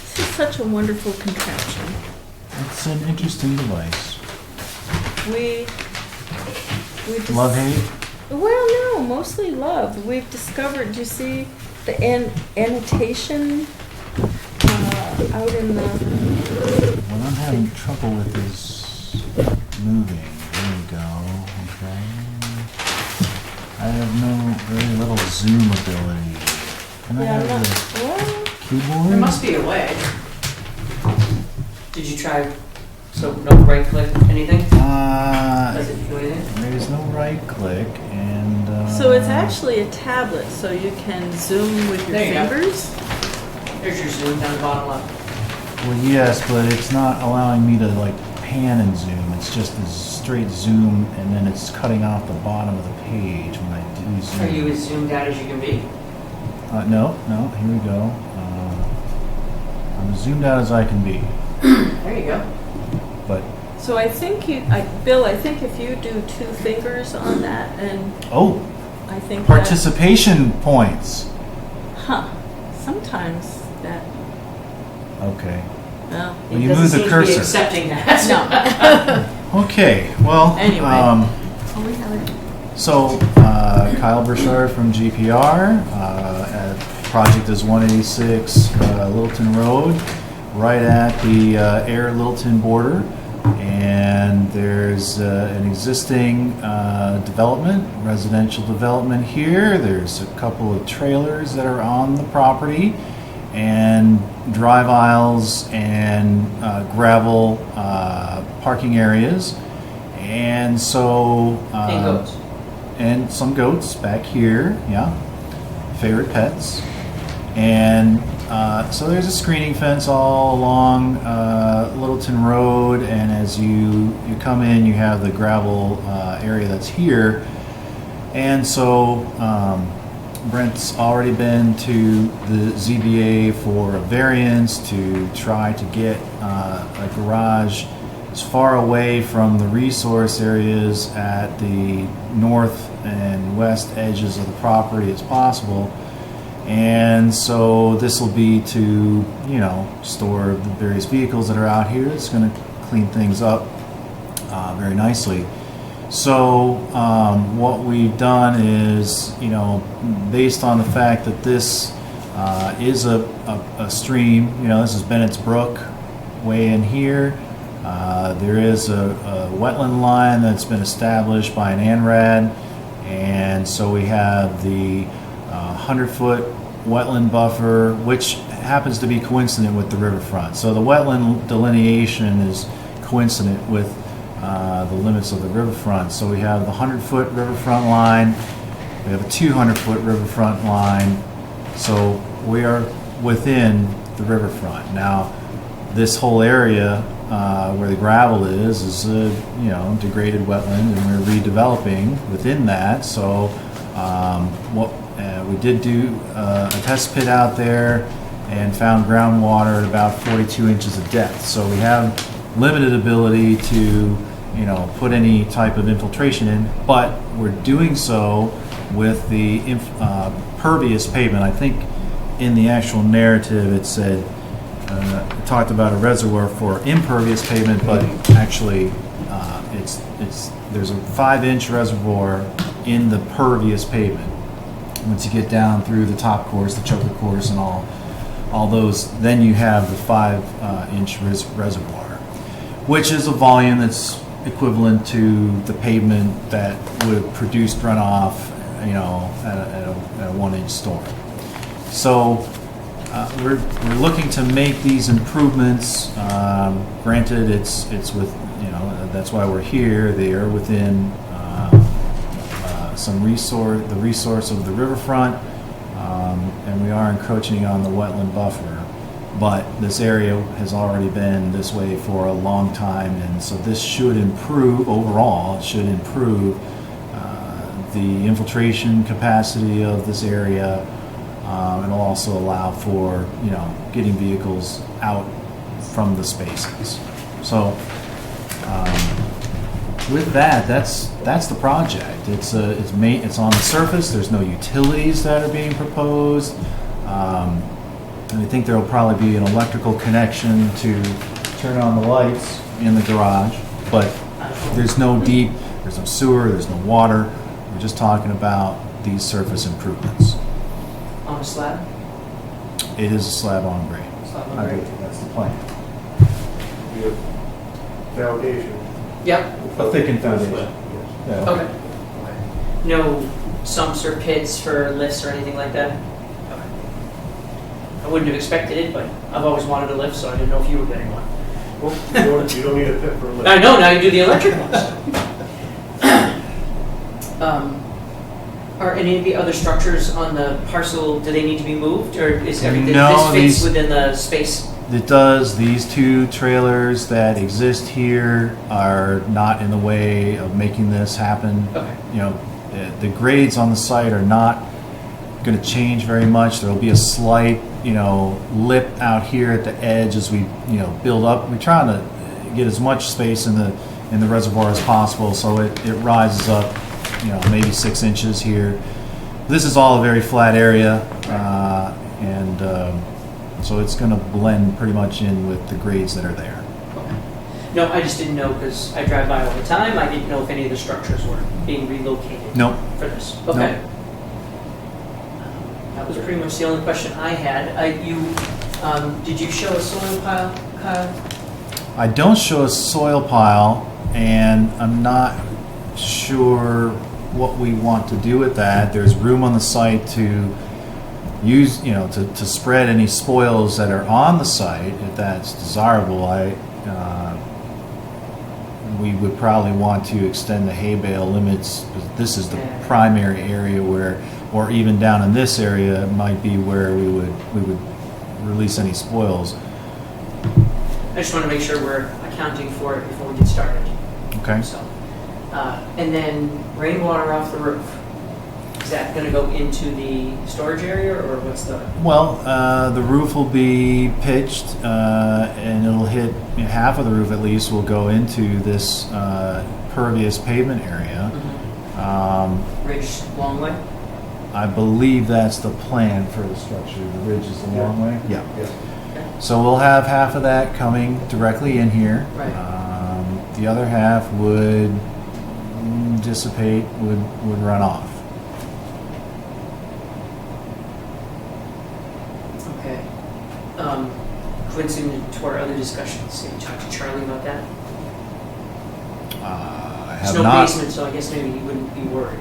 This is such a wonderful contraption. It's an interesting device. We just, Love, hate? Well, no, mostly love. We've discovered. You see the annotation out in the. What I'm having trouble with is moving. There we go. Okay. I have no very little zoom ability. Can I Yeah, I'm have not. the Well, keyboard? There must be a way. Did you try, so no right click, anything? Does it do anything? There's no right click, and so it's actually a tablet, so you can zoom with your There you go. fingers. There's your zoom down the bottom left. Well, yes, but it's not allowing me to like pan and zoom. It's just a straight zoom, and then it's cutting off the bottom of the page when I do zoom. Are you as zoomed out as you can be? No. Here we go. I'm as zoomed out as I can be, There you go. but So I think Bill, I think if you do 2 fingers on that, and oh, I think participation points. sometimes that. Okay. Well, Well, you Doesn't move the seem to be cursor. accepting that. Okay. Well. Anyway. Oh, we have it. So, Kyle Burchard from GPR. Project is 186 Littleton Road, right at the Ayer Littleton border. And there's an existing development, residential development here. There's a couple of trailers that are on the property, and drive aisles and gravel parking areas. And so... And goats. And some goats back here, yeah. Favorite pets. And so there's a screening fence all along Littleton Road, and as you come in, you have the gravel area that's here. And so Brent's already been to the ZBA for a variance to try to get a garage as far away from the resource areas at the north and west edges of the property as possible. And so this will be to, store the various vehicles that are out here. It's going to clean things up very nicely. So what we've done is, based on the fact that this is a stream, this is Bennett's Brook way in here. There is a wetland line that's been established by an ANRAD, and so we have the 100-foot wetland buffer, which happens to be coincident with the riverfront. So the wetland delineation is coincident with the limits of the riverfront. So we have the 100-foot riverfront line, we have a 200-foot riverfront line, so we are within the riverfront. Now, this whole area where the gravel is a degraded wetland, and we're redeveloping within that. So we did do a test pit out there and found groundwater at about 42 inches of depth. So we have limited ability to put any type of infiltration in, but we're doing so with the pervious pavement. I think in the actual narrative it said it talked about a reservoir for impervious pavement, but actually there's a 5-inch reservoir in the pervious pavement. Once you get down through the top course, the choker course, and all those, then you have the 5-inch reservoir, which is a volume that's equivalent to the pavement that would have produced runoff, at a 1-inch storm. So we're looking to make these improvements. Granted, it's with that's why we're here. They are within the resource of the riverfront, and we are encroaching on the wetland buffer. But this area has already been this way for a long time, and so this should improve overall. It should improve the infiltration capacity of this area. It'll also allow for getting vehicles out from the spaces. So with that, that's the project. It's on the surface. There's no utilities that are being proposed. And I think there will probably be an electrical connection to turn on the lights in the garage, but there's no sewer, there's no water. We're just talking about these surface improvements. On a slab? It is a slab on grade. Slab on I grade. believe that's the plan. We have foundation. Yep. A thickened foundation. Yeah. Okay. No sumps or pits for lifts or anything like that? Okay. I wouldn't have expected it, but I've always wanted a lift, so I didn't know if you were getting one. Well, you don't need a pit for a lift. I know, now you do the electric ones. Are any of the other structures on the parcel, do they need to be moved, or is everything, No, this fits within the space? It does. These 2 trailers that exist here are not in the way of making this happen. Okay. The grades on the site are not going to change very much. There will be a slight, lip out here at the edge as we, build up. We're trying to get as much space in the reservoir as possible, so it rises up, maybe 6 inches here. This is all a very flat area, and so it's going to blend pretty much in with the grades that are there. Okay. No, I just didn't know because I drive by all the time. I didn't know if any of the structures were being relocated Nope. for this. Okay. Nope. That was pretty much the only question I had. Did you show a soil pile, Kyle? I don't show a soil pile, and I'm not sure what we want to do with that. There's room on the site to use, to spread any spoils that are on the site if that's desirable. We would probably want to extend the hay bale limits. This is the primary area where, or even down in this area, might be where we would release any spoils. I just want to make sure we're accounting for it before we get started. Okay. So, and then rainwater off the roof. Is that going to go into the storage area, or what's the? Well, the roof will be pitched, and it'll hit half of the roof at least will go into this pervious pavement area. Mm-hmm. Ridge long way? I believe that's the plan for the structure. The ridge is the long way? Yeah. Okay. So we'll have half of that coming directly in here. Right. The other half would dissipate, would run off. Okay. Coincident to our other discussions, have you talked to Charlie about that? I There's have no not. basement, so I guess maybe he wouldn't be worried.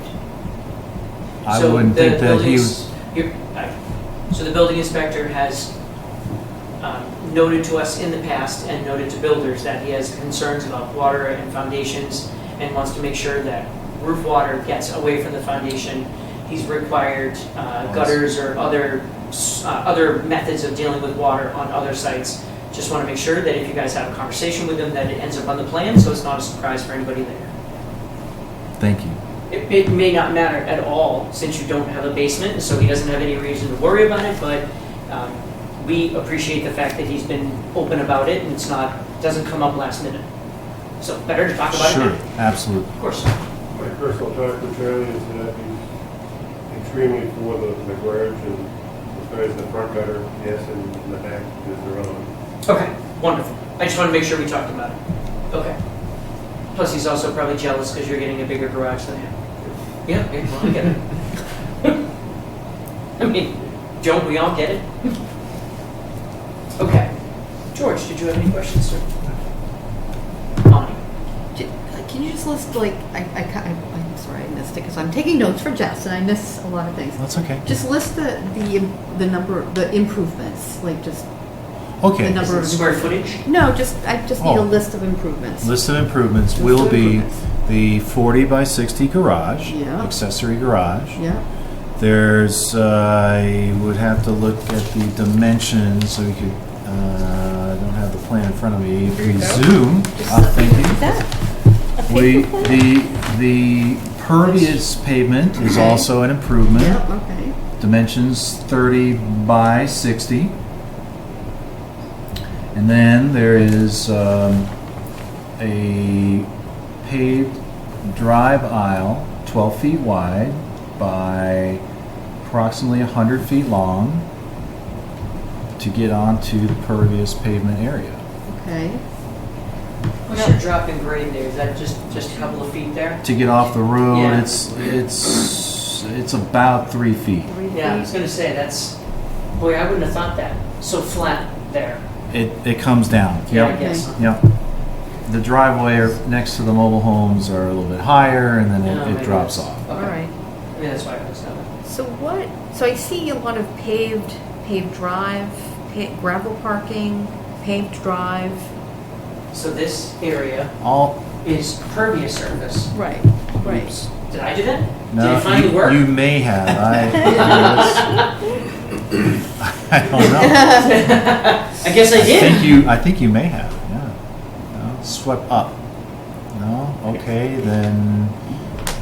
I So wouldn't the think that he buildings- So the building inspector has noted to us in the past and noted to builders that he has concerns about water and foundations and wants to make sure that roof water gets away from the foundation. He's required gutters or other methods of dealing with water on other sites Just want to make sure that if you guys have a conversation with him, that it ends up on the plan, so it's not a surprise for anybody there. Thank you. It may not matter at all, since you don't have a basement, and so he doesn't have any reason to worry about it, but we appreciate the fact that he's been open about it, and doesn't come up last minute. So better to talk about it Sure, now. absolutely. Of course. My personal talk with Charlie is that he's extremely for the garage, and as far as the front gutter, yes, and in the back is their own. Okay, wonderful. I just want to make sure we talked about it. Okay. Plus, he's also probably jealous because you're getting a bigger garage than him. Yeah, well, I get it. I mean, don't we all get it? Okay. George, did you have any questions, sir? Bonnie. Can you just list, like, I'm sorry, I missed it, because I'm taking notes for Jess, and I miss a lot of things. That's okay. Just list the number, the improvements, like just Okay. the number of Square footage? No, I just need Oh. a list of improvements. List of improvements List will of be improvements. the 40 by 60 garage, Yeah. accessory garage. Yeah. There's, I would have to look at the dimensions so we could, I don't have the plan in front of me. If we zoom, thank you. That. The pervious pavement is Okay. also an improvement. Yeah. Okay. Dimensions 30 by 60. And then there is a paved drive aisle, 12 feet wide by approximately 100 feet long to get onto the pervious pavement area. Okay. What's your drop in grade there? Is that just a couple of feet there? To get off the road, Yeah. it's about 3 feet. 3 Yeah, I was feet. going to say, boy, I wouldn't have thought that. So flat there. It comes down. Yeah, I Yep. guess. Yep. The driveway next to the mobile homes are a little bit higher, and then Yeah, it maybe drops that's- off. All Okay. right. Maybe that's why I was that. So what? So I see a lot of paved drive, gravel parking, paved drive. So this area All is pervious surface. Right. oops. Did I do that? No, Did it finally work? you may have. I don't know. I guess I did. I think you may have. Yeah. No, swept up. No. Okay, then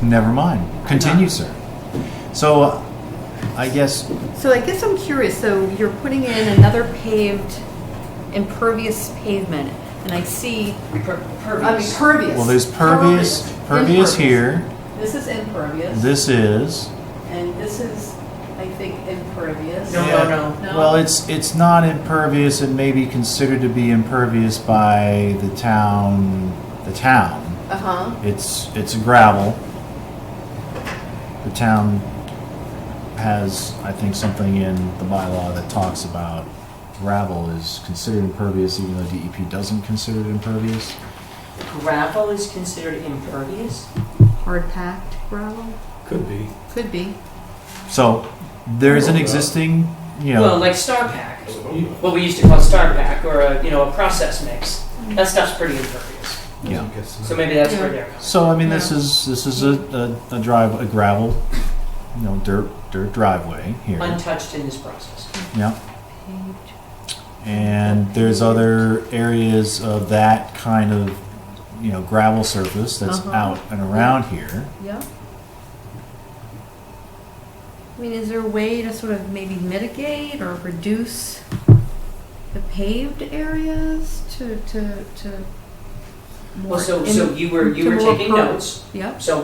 never mind. Continue, sir. So, I guess So I guess I'm curious. So you're putting in another paved, impervious pavement, and I see. Pervious. Pervious. well, there's pervious Impervious. here. This is impervious. This is. And this is, I think, impervious. No, Yeah. no. No? Well, it's not impervious. It may be considered to be impervious by the town. The town. Uh-huh. It's a gravel. The town has, I think, something in the bylaw that talks about gravel is considered impervious, even though DEP doesn't consider it impervious. Gravel is considered impervious? Hard packed gravel? Could be. Could be. So there's an existing, Well, like Star Pack. What we used to call Star Pack, or a process mix. That stuff's pretty impervious. yeah. So maybe that's Yeah. where they're coming. So I mean, this is a gravel, dirt driveway here. Untouched in this process. Yeah. And there's other areas of that kind of, gravel surface that's Uh-huh. out and around here. Yeah. I mean, is there a way to sort of maybe mitigate or reduce the paved areas to more? Well, so you to were more taking per- notes. Yep. So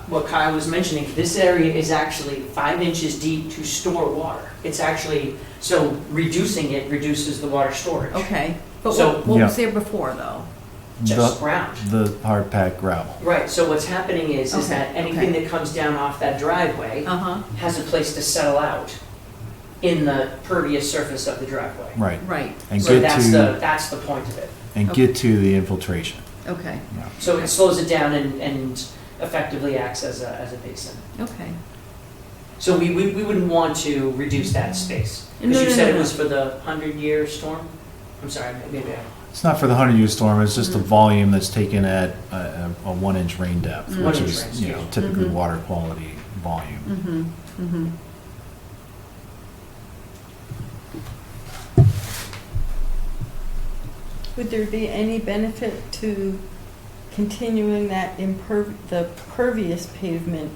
what Kyle was mentioning, this area is actually 5 inches deep to store water. It's actually, so reducing it reduces the water storage. Okay. But So- what was Yeah. there before, though? Just ground. The hard packed gravel. Right, so what's happening is Okay, that anything okay. that comes down off that driveway Uh-huh. has a place to settle out in the pervious surface of the driveway. Right. Right. And So get that's the point of it. get to the infiltration. Okay. So it slows it down and effectively acts as a basin. Okay. So we wouldn't want to reduce that space. No, Because you no, said no, it no. was for the 100-year storm? I'm sorry, maybe I... It's not for the 100-year storm. It's just the Mm-hmm. volume that's taken at a 1-inch rain depth, Mm. which 1 inch is rain, excuse me. typically Mhm. water quality volume. Mm-hmm. Mm-hmm. Would there be any benefit to continuing that the pervious pavement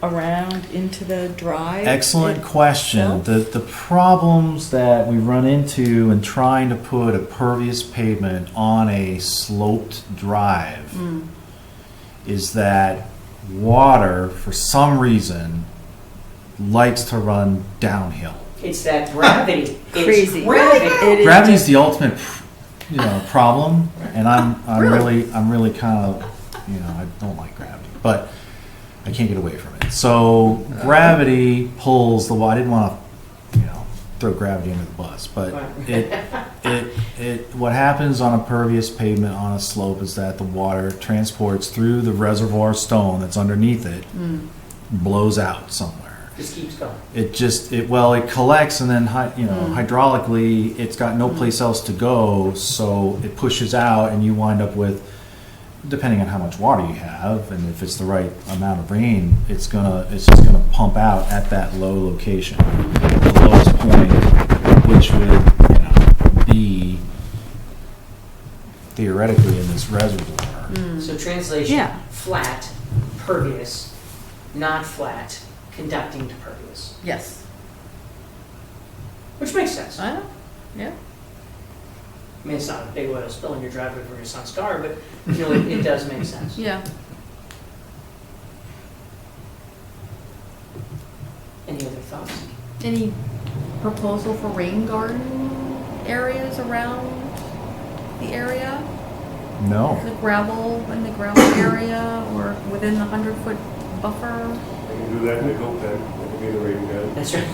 around into the drive? Excellent question. itself? The problems that we run into in trying to put a pervious pavement on a sloped drive is that water, for some reason, likes to run downhill. It's that gravity. Crazy. It's gravity. It is Gravity is just- the ultimate, problem, and I'm really kind of, I don't like gravity, but I can't get away from it. So gravity pulls the water. I didn't want to, throw gravity under the bus, but what happens on a pervious pavement on a slope is that the water transports through the reservoir stone that's underneath it, blows out somewhere. Just keeps going. It collects, and then hydraulically it's got no place else to go, so it pushes out, and you wind up with, depending on how much water you have and if it's the right amount of rain, it's just gonna pump out at that low location, the lowest point, which would be theoretically in this reservoir. So translation, Yeah. flat, pervious, not flat, conducting to pervious. Yes. Which makes sense. I know. Yeah. I mean, it's not a big oil spill in your driveway from your son's car, but it does make sense. Yeah. Any other thoughts? Any proposal for rain garden areas around the area? No. The gravel area or within the 100-foot buffer? You can do that in the goat pen, that could be the rain garden. That's right.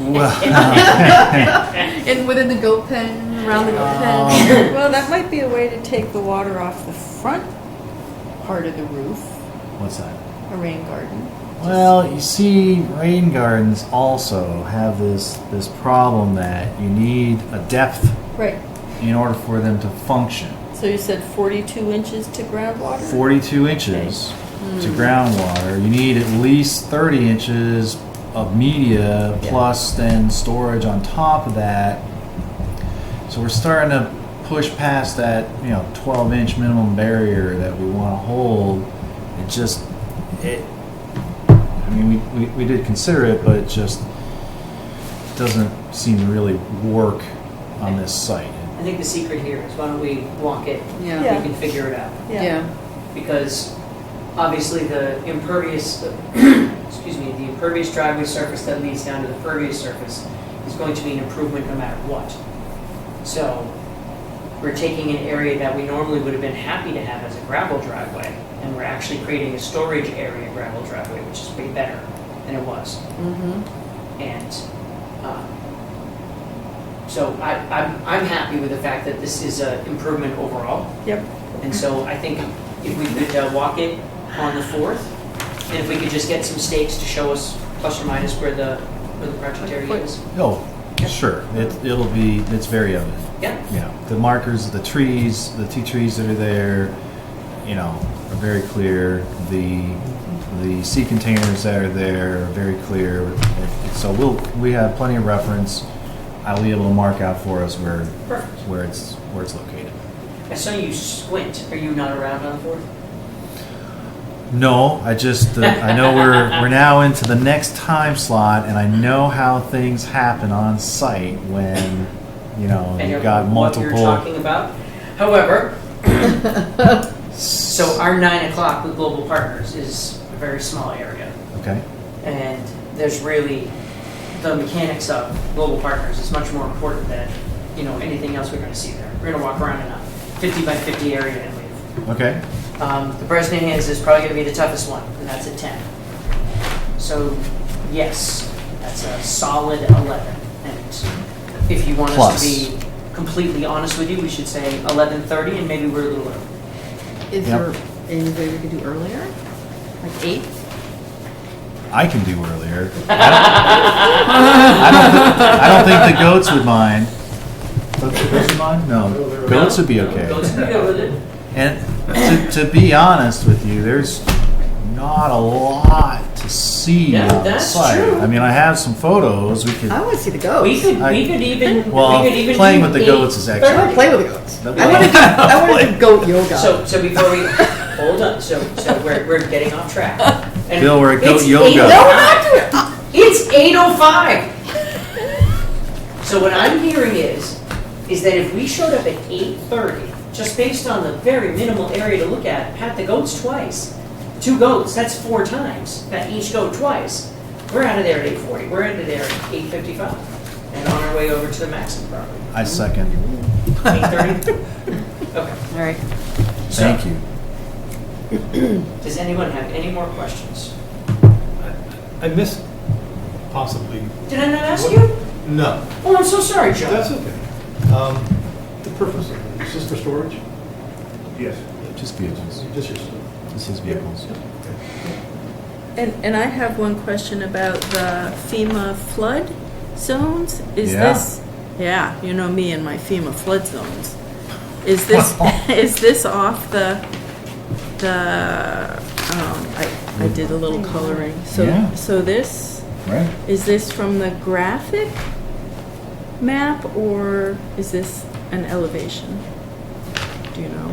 And within the goat pen, around the goat pen? Well, that might be a way to take the water off the front part of the roof, What's that? a rain garden. Well, you see, rain gardens also have this problem that you need a depth Right. in order for them to function. So you said 42 inches to groundwater? 42 inches to groundwater. You need at least 30 inches of media plus then storage on top of that. So we're starting to push past that 12-inch minimum barrier that we want to hold. We did consider it, but it just doesn't seem to really work on this site. I think the secret here is why don't we walk it? Yeah. Yeah. We can figure it out. Yeah. Because obviously the impervious, the impervious driveway surface that leads down to the pervious surface is going to be an improvement no matter what. So we're taking an area that we normally would have been happy to have as a gravel driveway, and we're actually creating a storage area gravel driveway, which is way better than it was. And so I'm happy with the fact that this is an improvement overall. Yep. And so I think if we could walk it on the 4th, and if we could just get some stakes to show us plus or minus where the project area is. Oh, sure. It's very evident. Yeah. The markers, the trees, the 2 trees that are there, are very clear. The sea containers that are there are very clear. So we have plenty of reference. I'll be able to mark out for us where it's located. I saw you squint. Are you not around on the 4th? No, I know we're now into the next time slot, and I know how things happen on site when you've got multiple. What you're talking about. However, so our 9 o'clock with Global Partners is a very small area, Okay. and there's really the mechanics of Global Partners is much more important than anything else we're going to see there. We're going to walk around in a 50 by 50 area and leave. Okay. The Bresnahan's is probably going to be the toughest one, and that's at 10. So, yes, that's a solid 11. And if you want us Plus. to be completely honest with you, we should say 11:30, and maybe we're a little early. Is there any way we could do earlier? Like 8? I can do earlier. I don't think the goats would mind. The goats would mind? No. Goats would be okay. Goats can go with it. And to be honest with you, there's not a lot to see Yeah, on the that's site. true. I mean, I have some photos. We could. I want to see the goats. We could I- even Well, we could even playing do with the 8:30. goats is I want to actually. play with the goats. That'd I be want to do, I want to do goat yoga. So before we hold on, so we're getting off track. And Bill, we're at goat it's yoga. 8:05. No, we're not doing It's 8:05. So what I'm hearing is that if we showed up at 8:30, just based on the very minimal area to look at, pat the goats twice. 2 goats, that's 4 times. Pat each goat twice. We're out of there at 8:40. We're out of there at 8:55. And on our way over to the Maxim property. I second. 8:30? Okay. All right. So, Thank you. does anyone have any more questions? I missed possibly. Did I not ask what- you? No, Oh, I'm so sorry, Joe. that's okay. The purpose of it, is this for storage? Yes. Just vehicles. Just your stuff? This is vehicles. And I have one question about the FEMA flood zones. Is Yeah. this, yeah, you know me and my FEMA flood zones. Is this, is this off I did a little coloring. Yeah. So this, Right. is this from the graphic map or is this an elevation? Do you know?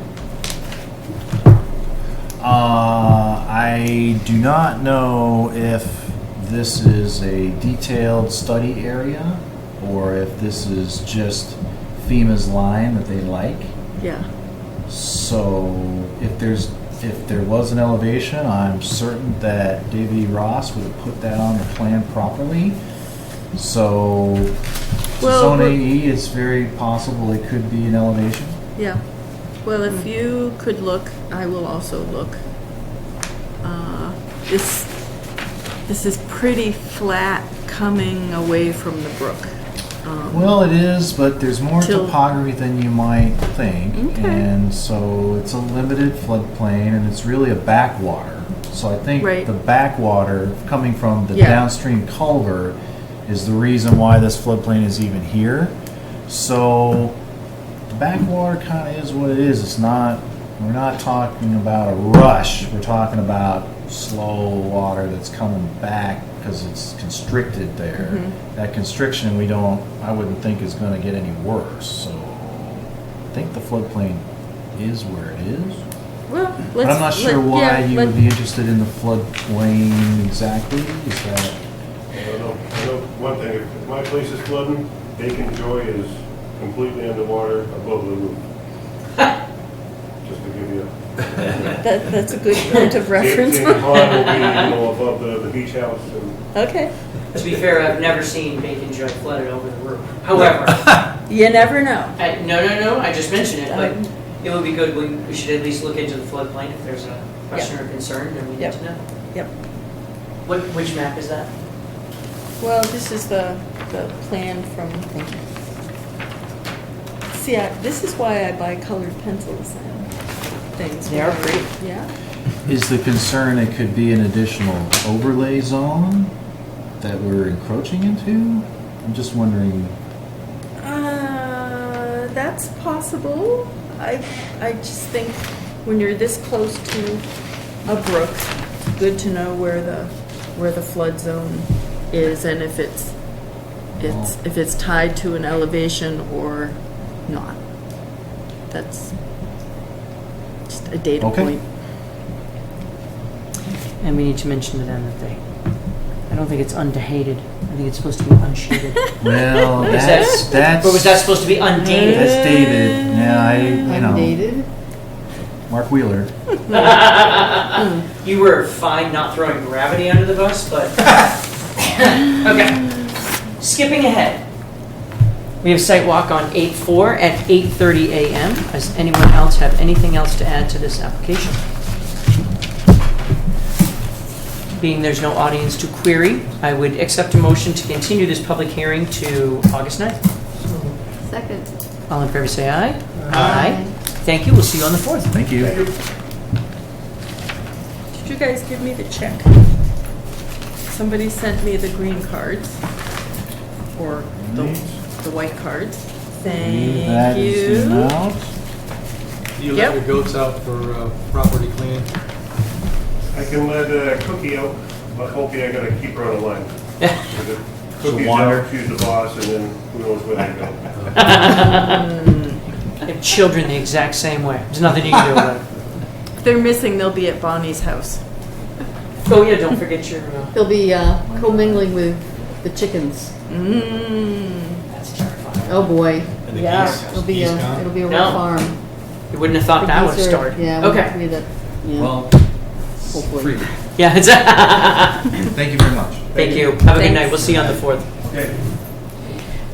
I do not know if this is a detailed study area or if this is just FEMA's line that they like. Yeah. So if there was an elevation, I'm certain that David E. Ross would have put that on the plan properly. So Well, zone but- AE, it's very possible it could be an elevation. Yeah. Well, if you could look, I will also look. This is pretty flat coming away from the brook. Well, it is, but there's more Till- topography than you might think. Okay. And so it's a limited floodplain and it's really a backwater. So I think Right. the backwater coming from the Yeah. downstream culvert is the reason why this floodplain is even here. So the backwater kind of is what it is. It's not, we're not talking about a rush. We're talking about slow water that's coming back because it's constricted there. That constriction I wouldn't think is going to get any worse. So I think the floodplain is where it is. Well, let's. But I'm not sure why yeah, you would be interested in the floodplain exactly. Is that I know one thing, if my place is flooding, Bacon Joy is completely underwater above the roof. Just to give you That's a good point of reference. St. Pond will be, above the beach house and Okay. To be fair, I've never seen Bacon Joy flooded over the roof. However, You never know. no, I just mentioned it, but it would be good, we should at least look into the floodplain if there's a question or concern, then we need Yep. to know. Yep. Which map is that? Well, this is the plan from. See, this is why I buy colored pencils and things. They are pretty. Yeah. is the concern? It could be an additional overlay zone that we're encroaching into. I'm just wondering. That's possible. I just think when you're this close to a brook, it's good to know where the flood zone is and if it's tied to an elevation or not. That's just a data Okay. point. And we need to mention to them that I don't think it's undated. I think it's supposed to be unsheeted. Well, Is that's Or was that supposed to be undated? that's dated. Yeah, Undated? Mark Wheeler. You were fine not throwing gravity under the bus, but okay. Skipping ahead, we have site walk on 8/4 at 8:30 a.m. Does anyone else have anything else to add to this application? Being there's no audience to query, I would accept a motion to continue this public hearing to August 9th. Second. All in favor, say aye. Aye. Thank you. We'll see you on the 4th. Thank you. Did you guys give me the check? Somebody sent me the green cards or the white cards. Thank That is the you. amount. You Yep. let your goats out for property cleaning? I can let Cookie out, but hopefully I gotta keep her on the line. Yeah. Cookie's wander. out, she's the boss, and then who knows where they go. I have children the exact same way. There's nothing you can do about it. If they're missing, they'll be at Bonnie's house. Oh yeah, don't forget your. They'll be commingling with the chickens. That's terrifying. Oh boy, And the Yeah. geese. it'll be Geese a gone? it'll be a No. real farm. You wouldn't have thought The that would have geese are- started. Yeah. Okay. Maybe that. Yeah. Well, hopefully. free. Yeah. It's Thank you very much. Thank you. Have a good Thanks. night. We'll see you on the 4th. Okay.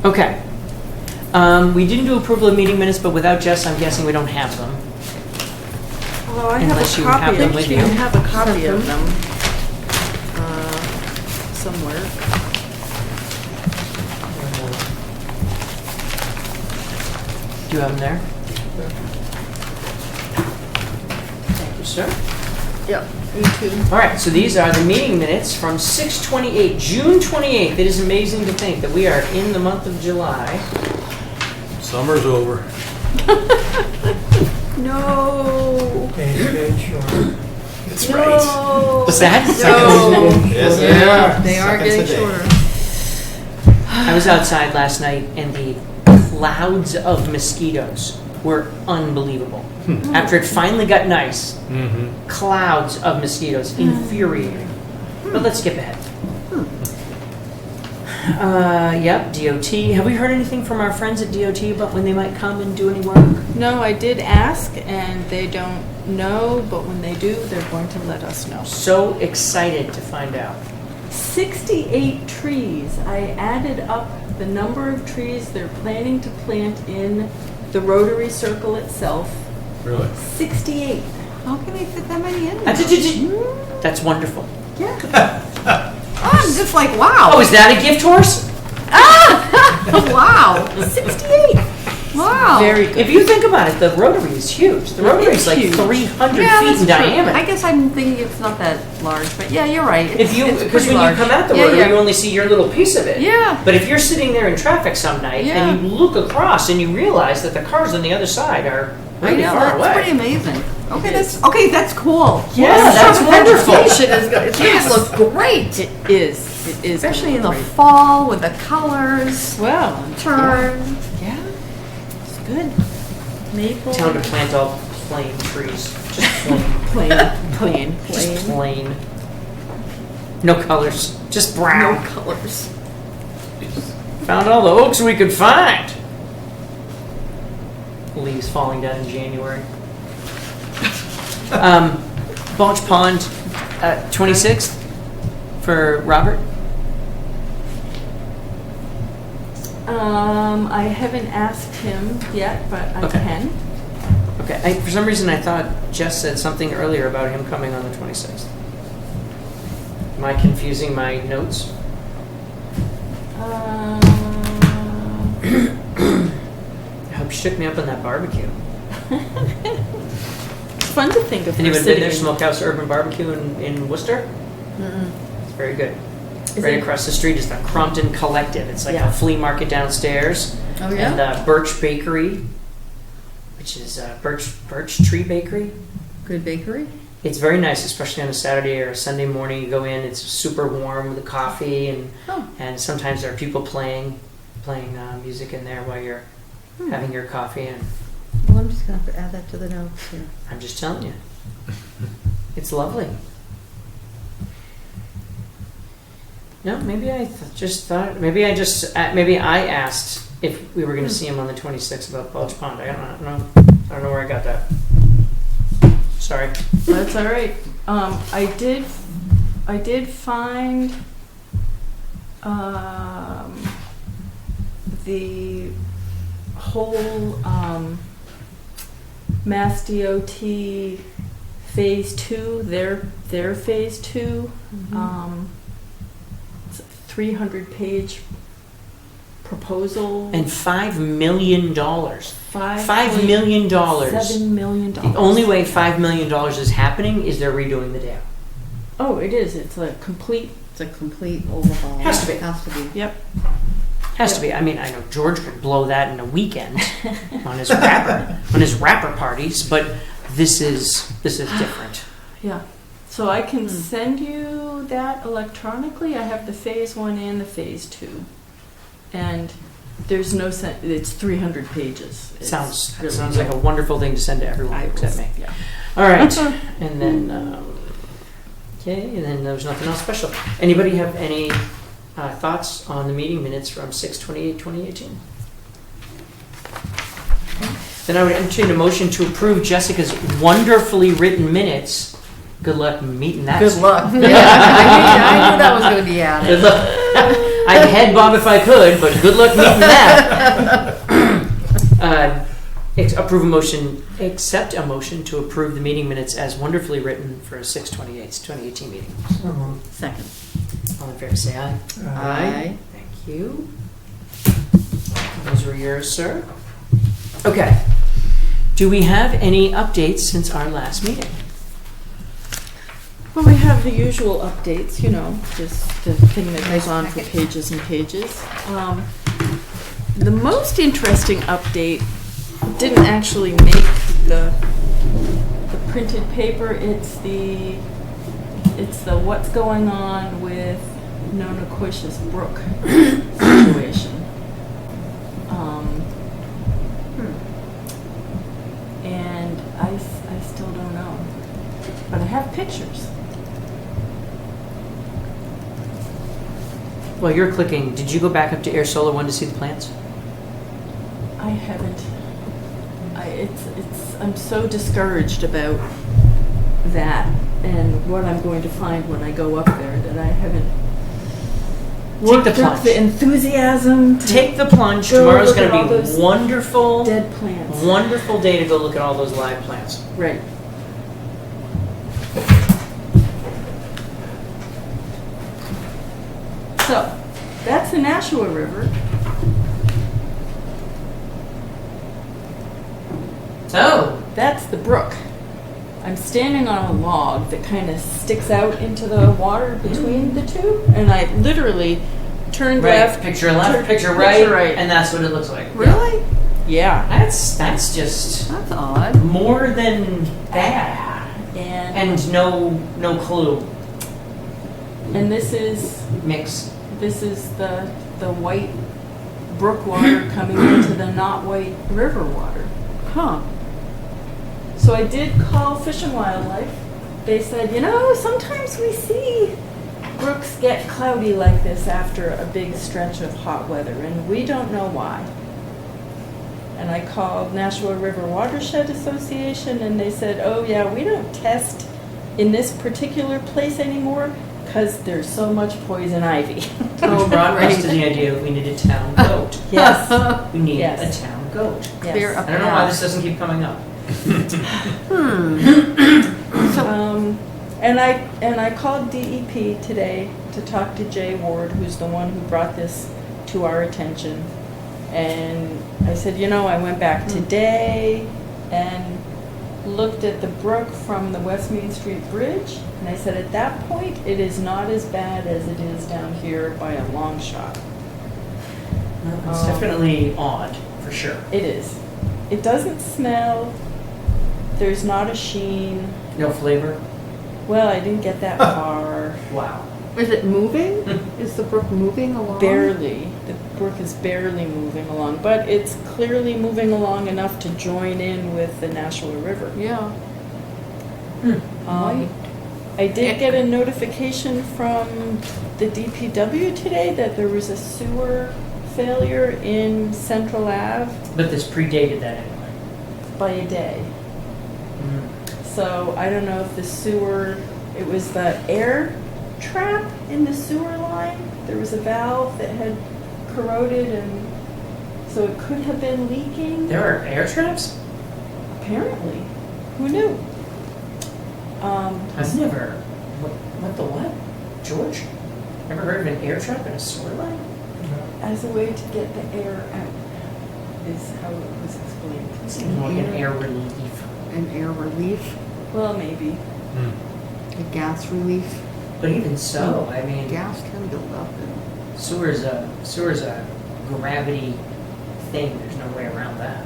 Okay. We didn't do approval of meeting minutes, but without Jess, I'm guessing we don't have them. Well, I Unless have you a have copy. them with You you. have a copy of them somewhere. Do you have them there? Thank you, sir. Yep, me too. All right, so these are the meeting minutes from 6/28, June 28th. It is amazing to think that we are in the month of July. Summer's over. No. That's No. What's that? No. Yes, they Yeah, are. they are Seconds getting a day. shorter. I was outside last night and the clouds of mosquitoes were unbelievable. After it finally got nice, clouds of mosquitoes, infuriating. But let's skip ahead. Yep, DOT. Have we heard anything from our friends at DOT about when they might come and do any work? No, I did ask, and they don't know, but when they do, they're going to let us know. So excited to find out. 68 trees. I added up the number of trees they're planning to plant in the Rotary Circle itself. Really? 68. How can they fit that many in there? That's wonderful. I'm just like, wow. Oh, is that a gift horse? Wow. 68. Wow. Very good. If you think about it, the Rotary is huge. The Rotary is like huge. 300 Yeah, feet that's in true. diameter. I guess I'm thinking it's not that large, but yeah, you're right. If you, it's because pretty when large. you come out the Yeah, Rotary, yeah. you only see your little piece of it. Yeah. But if you're sitting there in traffic some night Yeah. and you look across and you realize that the cars on the other side are I really know, far that's away. pretty amazing. Okay, that's cool. Yeah, Well, that's summer wonderful. vegetation is good. It's going to look great, It is. It is. especially in the great. fall with the colors Well, turn. yeah. It's good. Maple. Tell them to plant all plain trees. Just plain. Plain. Just plain. No colors. Just brown. No colors. Found all the oaks we could find. Leaves falling down in January. Balch Pond, 26th for Robert. I haven't asked him yet, but I Okay. can. Okay. For some reason, I thought Jess said something earlier about him coming on the 26th. Am I confusing my notes? I hope she took me up on that barbecue. It's fun to think of her Anyone been sitting there? in- Smokehouse Urban Barbecue in Worcester? It's very good. Is Right it- across the street is the Crompton Collective. It's like Yeah. a flea market downstairs. Oh, yeah? And Birch Bakery, which is Birch Tree Bakery. Good bakery. It's very nice, especially on a Saturday or a Sunday morning. You go in, it's super warm with the coffee, and Oh. and sometimes there are people playing music in there while you're having your coffee. And Well, I'm just going to add that to the notes here. I'm just telling you, it's lovely. No, maybe I just thought, maybe I asked if we were going to see him on the 26th about Balch Pond. I don't know where I got that. Sorry. That's all right. I did find the whole Mass DOT Phase 2, their Phase 2, it's a 300-page proposal. And $5 million. $5 million. $7 million. The only way $5 million is happening is they're redoing the dam. Oh, it is. It's a complete. It's a complete overhaul. Has to be. Has to be. Yep. Has to be. I mean, I know George could blow that in a weekend on his rapper parties, but this is different. Yeah. So I can send you that electronically. I have the phase 1 and the phase 2. And there's no sense, it's 300 pages. It's Sounds really like a wonderful thing to send to everyone I will except me. Yeah. All right, and then, okay, and then there's nothing else special. Anybody have any thoughts on the meeting minutes from 6/28/2018? Then I would entertain a motion to approve Jessica's wonderfully written minutes. Good luck meeting that. Good luck. Yeah, I knew that was going to be added. Good luck. I'd head Bob if I could, but good luck meeting that. Accept a motion to approve the meeting minutes as wonderfully written for a 6/28/2018 meeting. Second. All in favor, say aye. Aye. Thank you. Those were yours, sir. Okay. Do we have any updates since our last meeting? Well, we have the usual updates, you know, just the thing that goes on for pages and pages. The most interesting update didn't actually make the printed paper. It's the what's going on with Nonaquish's Brook situation. And I still don't know, but I have pictures. Well, you're clicking. Did you go back up to Air Solar 1 to see the plants? I haven't. I'm so discouraged about that and what I'm going to find when I go up there that I haven't Take the worked up plunge. the enthusiasm to Take the plunge. go Tomorrow's look at going all to those be wonderful. dead plants. Wonderful day to go look at all those live plants. Right. So, that's the Nashua River. So, That's the brook. I'm standing on a log that kind of sticks out into the water between the two, and I literally turned left. Picture left, turn- picture right, and that's what it looks like. Really? Yeah. That's just That's odd. more than bad. And no clue. this is the white brook water coming into the not white river water. Huh. So I did call Fish and Wildlife. They said, sometimes we see brooks get cloudy like this after a big stretch of hot weather, and we don't know why. And I called Nashua River Watershed Association, and they said, oh yeah, we don't test in this particular place anymore because there's so much poison ivy. Which brought us to the idea that we need a town goat. Yes. We need Yes. a town goat. Yes. Clear up I don't know why this doesn't keep coming up. And I called DEP today to talk to Jay Ward, who's the one who brought this to our attention. And I said, I went back today and looked at the brook from the West Main Street Bridge, and I said, at that point, it is not as bad as it is down here by a long shot. It's definitely odd, for sure. It is. It doesn't smell. There's not a sheen. No flavor? Well, I didn't get that far. Wow. Is it moving? Is the brook moving along? Barely. The brook is barely moving along, but it's clearly moving along enough to join in with the Nashua River. Yeah. I did get a notification from the DPW today that there was a sewer failure in Central Ave But this predated that anyway. by a day. So I don't know if the sewer, it was the air trap in the sewer line. There was a valve that had corroded, and so it could have been leaking. There are air traps? Apparently. Who knew? I've never. What the what? George? Never heard of an air trap in a sewer line? As a way to get the air out, is how it was explained. Seems like an air relief. An air relief, Well, maybe. a gas relief. But even so, I mean, Gas can build up. sewer's a gravity thing. There's no way around that.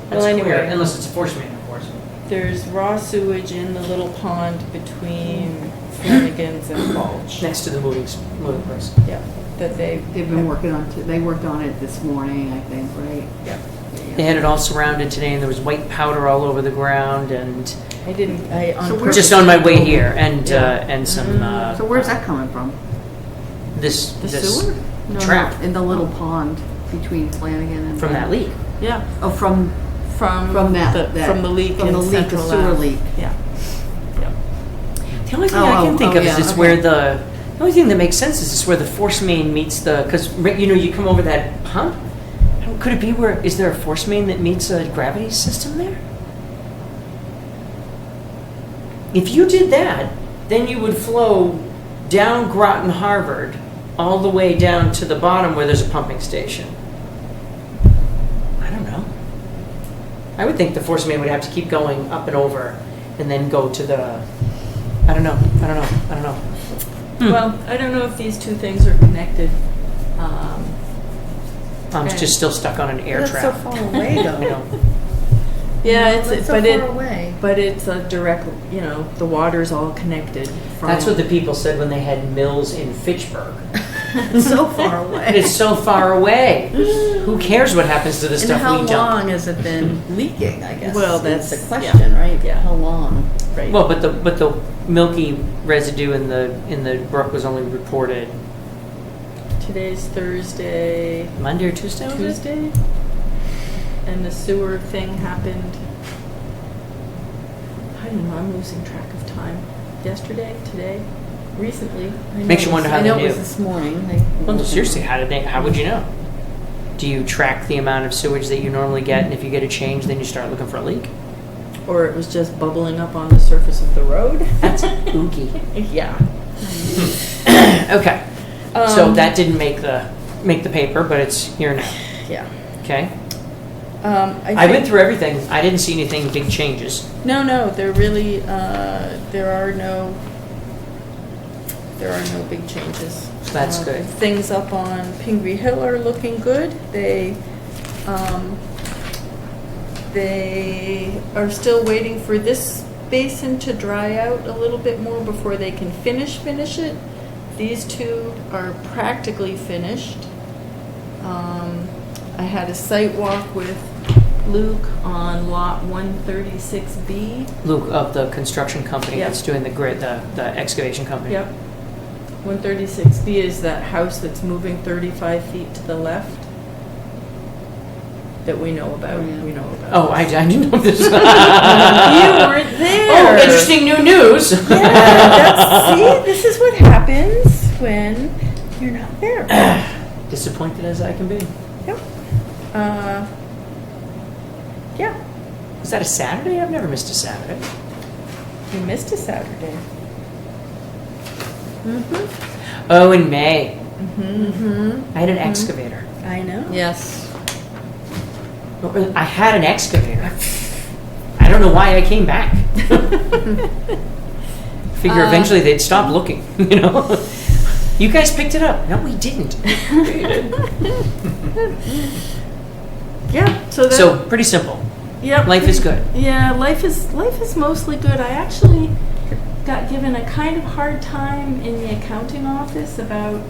That's Well, anyway. clear, unless it's a force main, of course. There's raw sewage in the little pond between Flanagan's and Bulge. Next to the moving place. Yeah, that They've been working on, they worked on it this morning, I think, right? Yeah. They had it all surrounded today, and there was white powder all over the ground, and I didn't, I, on So purpose. just on my way here, and Yeah. and some. So where's that coming from? This The this sewer? No, trap in the little pond between Flanagan and. from that leak. Yeah, Oh, from from that. from the leak From in the leak, the Central sewer Ave. leak. Yeah. The only thing Oh, I can oh, think oh, of is yeah, it's okay. where the only thing that makes sense is where the force main meets the, because you come over that pump. Could it be where, is there a force main that meets a gravity system there? If you did that, then you would flow down Groton Harvard all the way down to the bottom where there's a pumping station. I don't know. I would think the force main would have to keep going up and over and then go to the, I don't know. Well, I don't know if these two things are connected. I'm Okay. just still stuck on an air That's so trap. far away, You though. know. Yeah, That's it's so but far it away. but it's a direct. You know, the water's all connected. From, That's what the people said when they had mills in Fitchburg. It's so far away. It's so far away. Who cares what happens to the And stuff how we dump? long has it been leaking, I guess? Well, is that's- the question, right? yeah. How long? right. Well, but the milky residue in the brook was only reported Today's Thursday, Monday or Tuesday. Was it? Tuesday, and the sewer thing happened. I don't know. I'm losing track of time. Yesterday, today, recently. Makes you wonder how I they know it knew. was this morning. Well, no, seriously, how would you know? Do you track the amount of sewage that you normally get, and if you get a change, then you start looking for a leak? Or it was just bubbling up on the surface of the road. That's ooky. Yeah. Okay. So Um, that didn't make the paper, but it's here now. Yeah. Okay. I I went think- through everything. I didn't see anything big changes. No, there really there are no big changes. That's good. Things up on Pingree Hill are looking good. They are still waiting for this basin to dry out a little bit more before they can finish it. These two are practically finished. I had a site walk with Luke on lot 136B. Luke of the construction company Yep. that's doing the grid, the excavation company. Yep. 136B is that house that's moving 35 feet to the left that we know about. Oh, yeah. We know about. Oh, I didn't know this. You weren't there. Oh, interesting new news. Yeah, see, this is what happens when you're not there. Disappointed as I can be. Yep. Yeah, Is that a Saturday? I've never missed a Saturday. you missed a Saturday. Oh, in May. Mm-hmm. I had an excavator. I know. Yes. I had an excavator. I don't know why I came back. Figure eventually they'd stop looking, you know. You guys picked it up. No, we didn't. Yeah. So that. So pretty simple. Yep. Life is good. Yeah, life is mostly good. I actually got given a kind of hard time in the accounting office about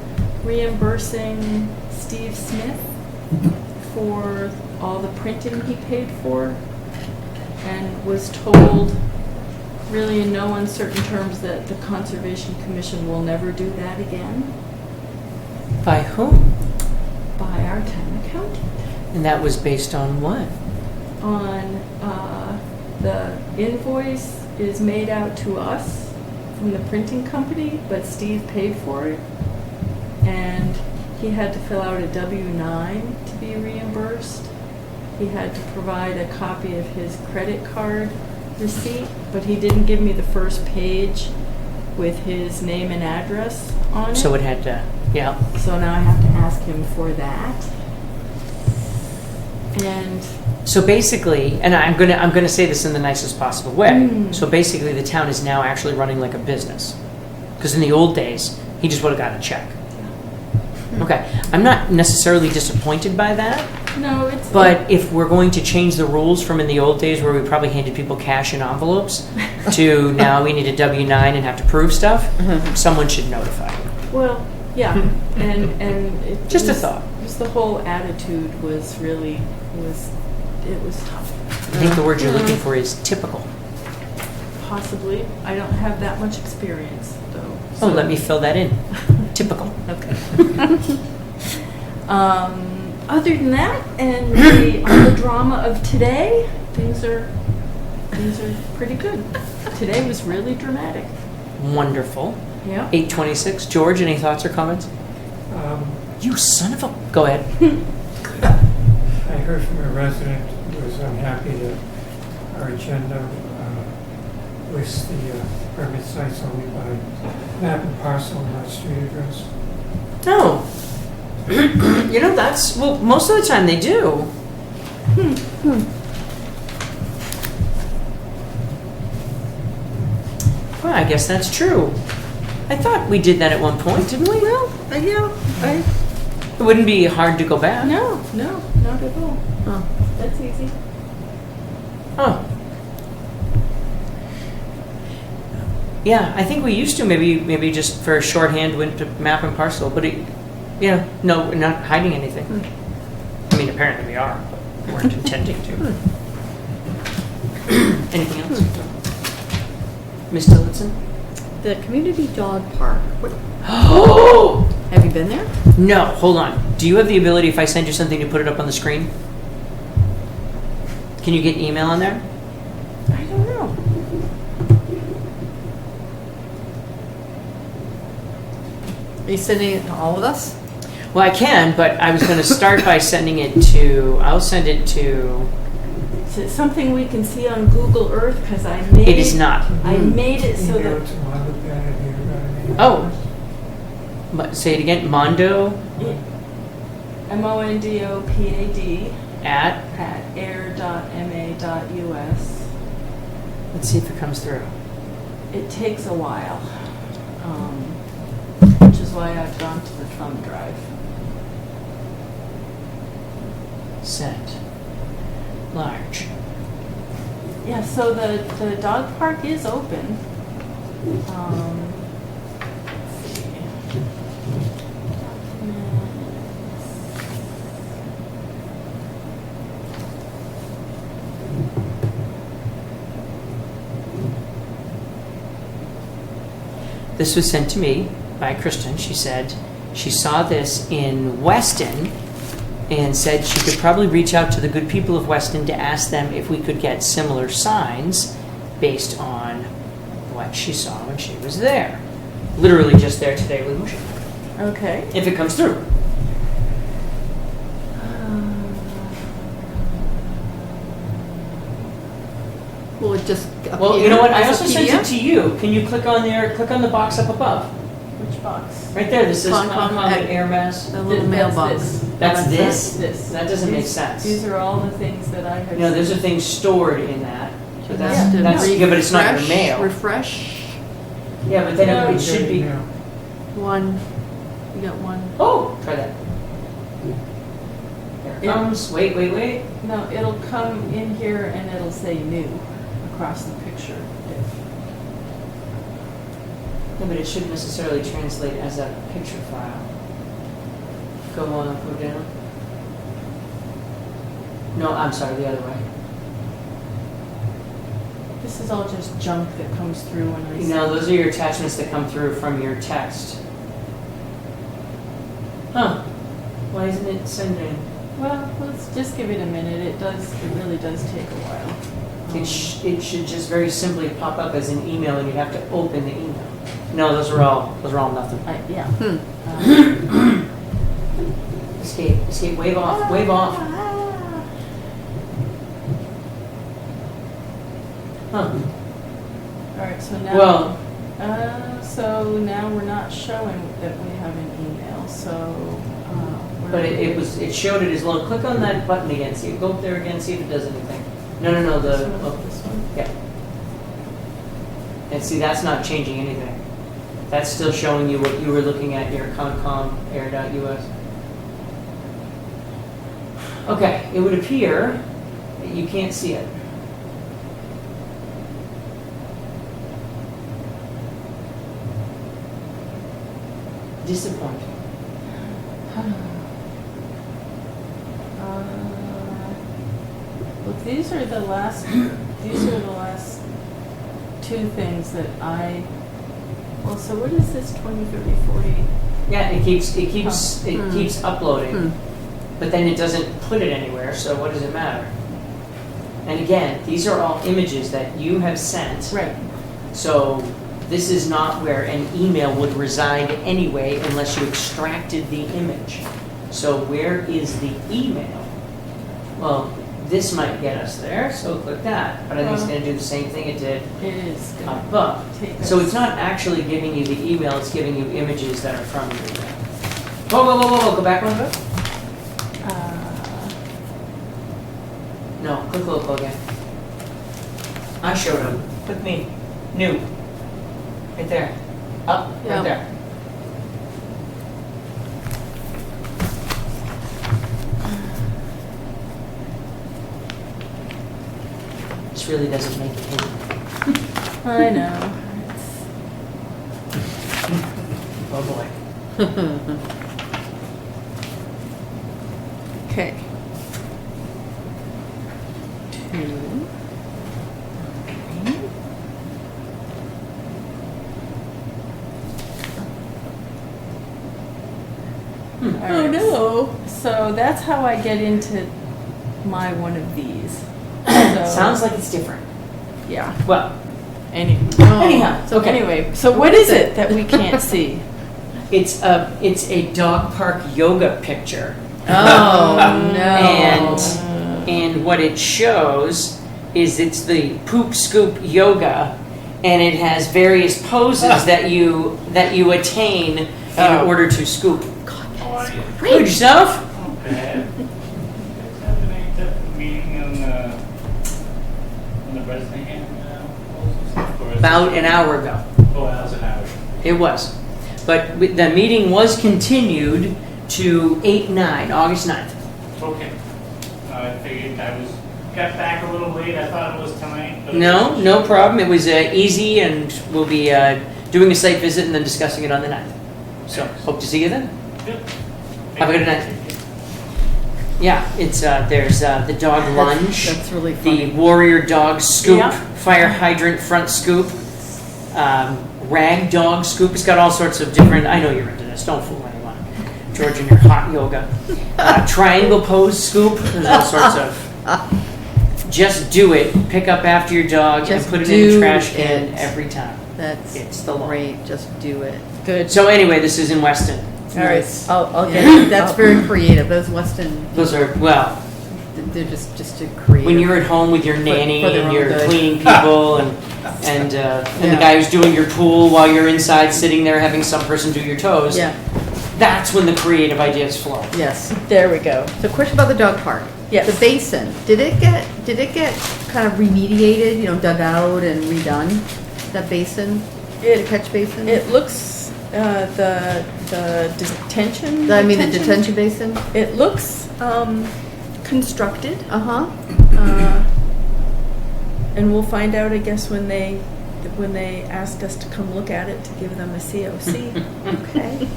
reimbursing Steve Smith for all the printing he paid for, and was told really in no uncertain terms that the Conservation Commission will never do that again By whom? by our town accountant. And that was based on what? On the invoice is made out to us from the printing company, but Steve paid for it, and he had to fill out a W-9 to be reimbursed. He had to provide a copy of his credit card receipt, but he didn't give me the first page with his name and address on it. So it had to, yeah. So now I have to ask him for that. And So basically, and I'm gonna say this in the nicest possible way. So basically, the town is now actually running like a business. Because in the old days, he just would have gotten a check. Okay, I'm not necessarily disappointed by that, No, it's. but if we're going to change the rules from in the old days where we probably handed people cash in envelopes to now we need a W-9 and have to prove stuff, someone should notify. Well, yeah, and it Just a was- thought. Just the whole attitude was really, it was tough. I think the word you're looking for is typical. Possibly. I don't have that much experience, though. Oh, let me fill that in. Typical. Okay. Other than that, and on the drama of today, things are pretty good. Today was really dramatic. Wonderful. Yeah. 8:26. George, any thoughts or comments? You son of a... Go ahead. I heard from a resident who was unhappy that our agenda lists the permit sites only by map and parcel, not street address. No. You know, that's... Well, most of the time they do. Well, I guess that's true. I thought we did that at one point, didn't we? Well, yeah, It wouldn't be hard to go back. no, not at all. Oh. That's easy. Oh. Yeah, I think we used to maybe just for shorthand went to map and parcel, but no, we're not hiding anything. I mean, apparently we are, but we weren't intending to. Anything else? Ms. Tillotson? The community dog park. Oh! Have you been there? No, hold on. Do you have the ability, if I send you something, to put it up on the screen? Can you get email on there? I don't know. Are you sending it to all of us? Well, I can, but I was going to start by sending it to, I'll send it to, Is it something we can see on Google Earth? Because I made it is not. I made it Can so you go that to Mondopad? Have you ever got any? Oh. Say it again, Mondo MONDOPAD at, at air.ma.us. let's see if it comes through. It takes a while, which is why I've gone to the thumb drive. Sent. Large. Yeah, so the dog park is open. Let's see. This was sent to me by Kristen. She said she saw this in Weston and said she could probably reach out to the good people of Weston to ask them if we could get similar signs based on what she saw when she was there. Literally just there today with Musha. Okay. If it comes through. Will it just Well, you know what? I appear as also a sent it PDF? to you. Can you click on there? Click on the box up above. Which box? Right there. This says Concom Concom at- at Air Mass. The little That's mailbox. this. That's this? This. That doesn't make These- sense. These are all the things that I have. You know, those are things stored in that. But That's that's, to that's yeah, but it's not your refresh- mail. Refresh. Yeah, but then No, it should be. Yeah. One. You got one. Oh, try that. Here it Yeah. comes. Wait. No, it'll come in here and it'll say new across the picture. Yeah, but it shouldn't necessarily translate as a picture file. Go on, go down. No, I'm sorry, the other way. This is all just junk that comes through when I No, those are your attachments that come through from your text. Huh. Why isn't it sending? Well, let's just give it a minute. It really does take a while. It should just very simply pop up as an email and you have to open the email. No, those are all nothing. Yeah. Escape, wave off. Huh. All right, so now. Well, so now we're not showing that we have an email. So. but it showed it as long. Click on that button again. See, go up there again. See if it does anything. No. This one? Yeah. And see, that's not changing anything. That's still showing you what you were looking at, your Concom Ayer.us. Okay, it would appear that you can't see it. Disappointing. Well, these are the last two things that well, so what is this 20, 30, 40? Yeah, it keeps uploading, but then it doesn't put it anywhere. So what does it matter? And again, these are all images that you have sent. Right. So this is not where an email would reside anyway, unless you extracted the image. So where is the email? Well, this might get us there, so click that. But I think it's going to do the same thing it did It is gonna above. take So us- it's not actually giving you the email, it's giving you images that are from your email. Whoa, whoa, whoa, whoa, whoa, go back one bit. No, click local again. I showed them. Click me. New. Right there. Up, right Yep. there. This really doesn't make it hidden. I know. Oh boy. Okay. Oh no! So that's how I get into my one of these. So, Sounds like it's different. yeah. Well, Anyhow, okay. Anyway, so what is it that we can't see? It's a dog park yoga picture. Oh, no. And what it shows is it's the poop scoop yoga, and it has various poses that you attain in order to scoop. Good yourself? Okay. It's happening at the meeting on the Bresnahan rules? About an hour ago. Oh, that was an hour. It was. But the meeting was continued to 8/9, August 9th. Okay. I figured got back a little late. I thought it was tonight. But No, no problem. It was easy, and we'll be doing a site visit and then discussing it on the 9th. So, hope to see you then. Good. Have a good night. Yeah, it's there's the dog lunge, That's really funny. the warrior dog scoop, Yeah. fire hydrant front scoop, rag dog scoop. It's got all sorts of different. I know you're into this. Don't fool anyone. George and your hot yoga. Triangle pose scoop. There's all sorts of. Just do it. Pick up after your dog Just and put it in the do trash can it. every time. That's It's the law. great. Just do it. Good. So anyway, this is in Weston. All right. Nice. I'll get Yeah, it. that's very creative. Those Weston, Those are well. they're just a creative. When you're at home with your nanny for their and own you're good. cleaning people and the Yeah. guy who's doing your pool while you're inside sitting there having some person do your toes, Yeah. that's when the creative ideas flow. Yes. There we go. So, question about the dog park. Yes. The basin. Did it get kind of remediated? You know, dug out and redone? That basin. The catch basin. It looks the detention. The detention basin. It looks constructed, Uh-huh. and we'll find out, I guess, when they ask us to come look at it to give them a COC. Okay.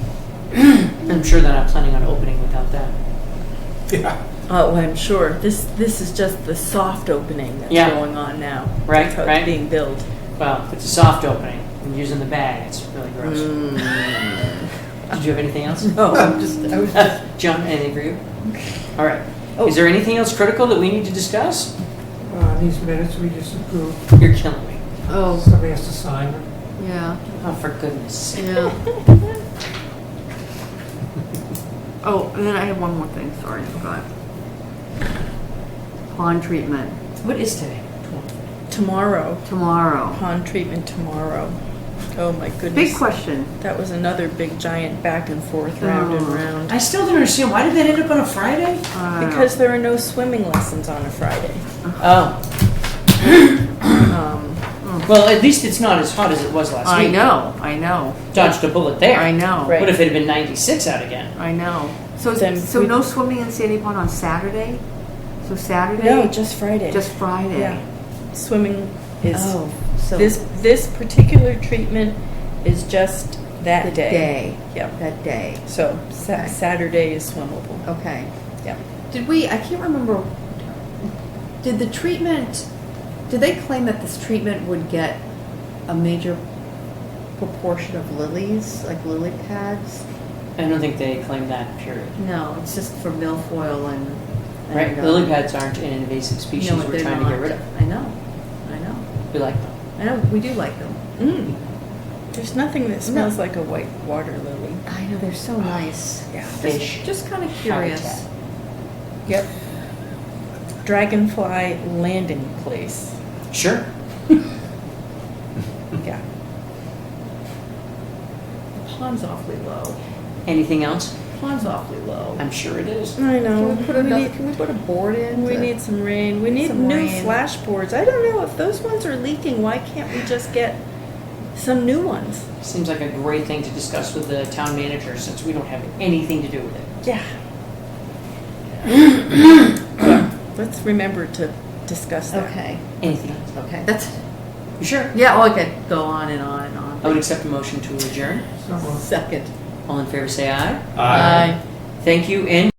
I'm sure they're not planning on opening without that. Yeah. Oh, I'm sure. This is just the soft opening that's Yeah. going on now. Right, That's how right. it's being built. Well, if it's a soft opening and using the bag, it's really gross. Did you have anything else? No, I was just. John, anything for you? All right. Oh. Is there anything else critical that we need to discuss? These minutes we just approved, You're killing me. Oh, somebody has to sign them. yeah. Oh, for goodness sake. Yeah. Oh, and then I have one more thing. Sorry, I forgot. Pond treatment What is today? Tomorrow. tomorrow. Pond treatment tomorrow. Oh my goodness. Big question. That was another big giant back and forth, round and Oh. round. I still don't understand. Why did that end up on a Friday? Because there are no swimming lessons on a Friday. Oh. Well, at least it's not as hot as it was last I week. know. Dodged a bullet there. I know. Right. What if it had been 96 out again? I know. So, Then so we- no swimming in Sandy Pond on Saturday? So Saturday? No, just Friday. Just Friday? Yeah. Swimming is, Oh, so. this particular treatment is just that the day. day. Yep. That day. So Okay. Saturday is swimmable. Okay. Yep. Did we, I can't remember, did the treatment, did they claim that this treatment would get a major proportion of lilies, like lily pads? I don't think they claim that, period. No, it's just for milfoil and. Right, and, lily pads aren't an invasive species no, we're they're trying to get not. rid of. I know. We like them. I know, we do like them. Mm. There's nothing that smells like a white water lily. I know, they're so nice. Yeah. Fish. Just kind of curious. Habitat. Yep. Dragonfly landing place. Sure. Yeah. The pond's awfully low. Anything else? Pond's awfully low. I'm sure it is. I know. Can we put another, can we put a board in? We to- need some rain. We need Some new rain. flash boards. I don't know if those ones are leaking. Why can't we just get some new ones? Seems like a great thing to discuss with the town manager since we don't have anything to do with it. Yeah. Let's remember to discuss that. Okay, Anything else? okay, that's, You sure? yeah, well, I could go on and on and on. I would accept a motion to adjourn. Second. All in favor say aye. Aye. Thank you and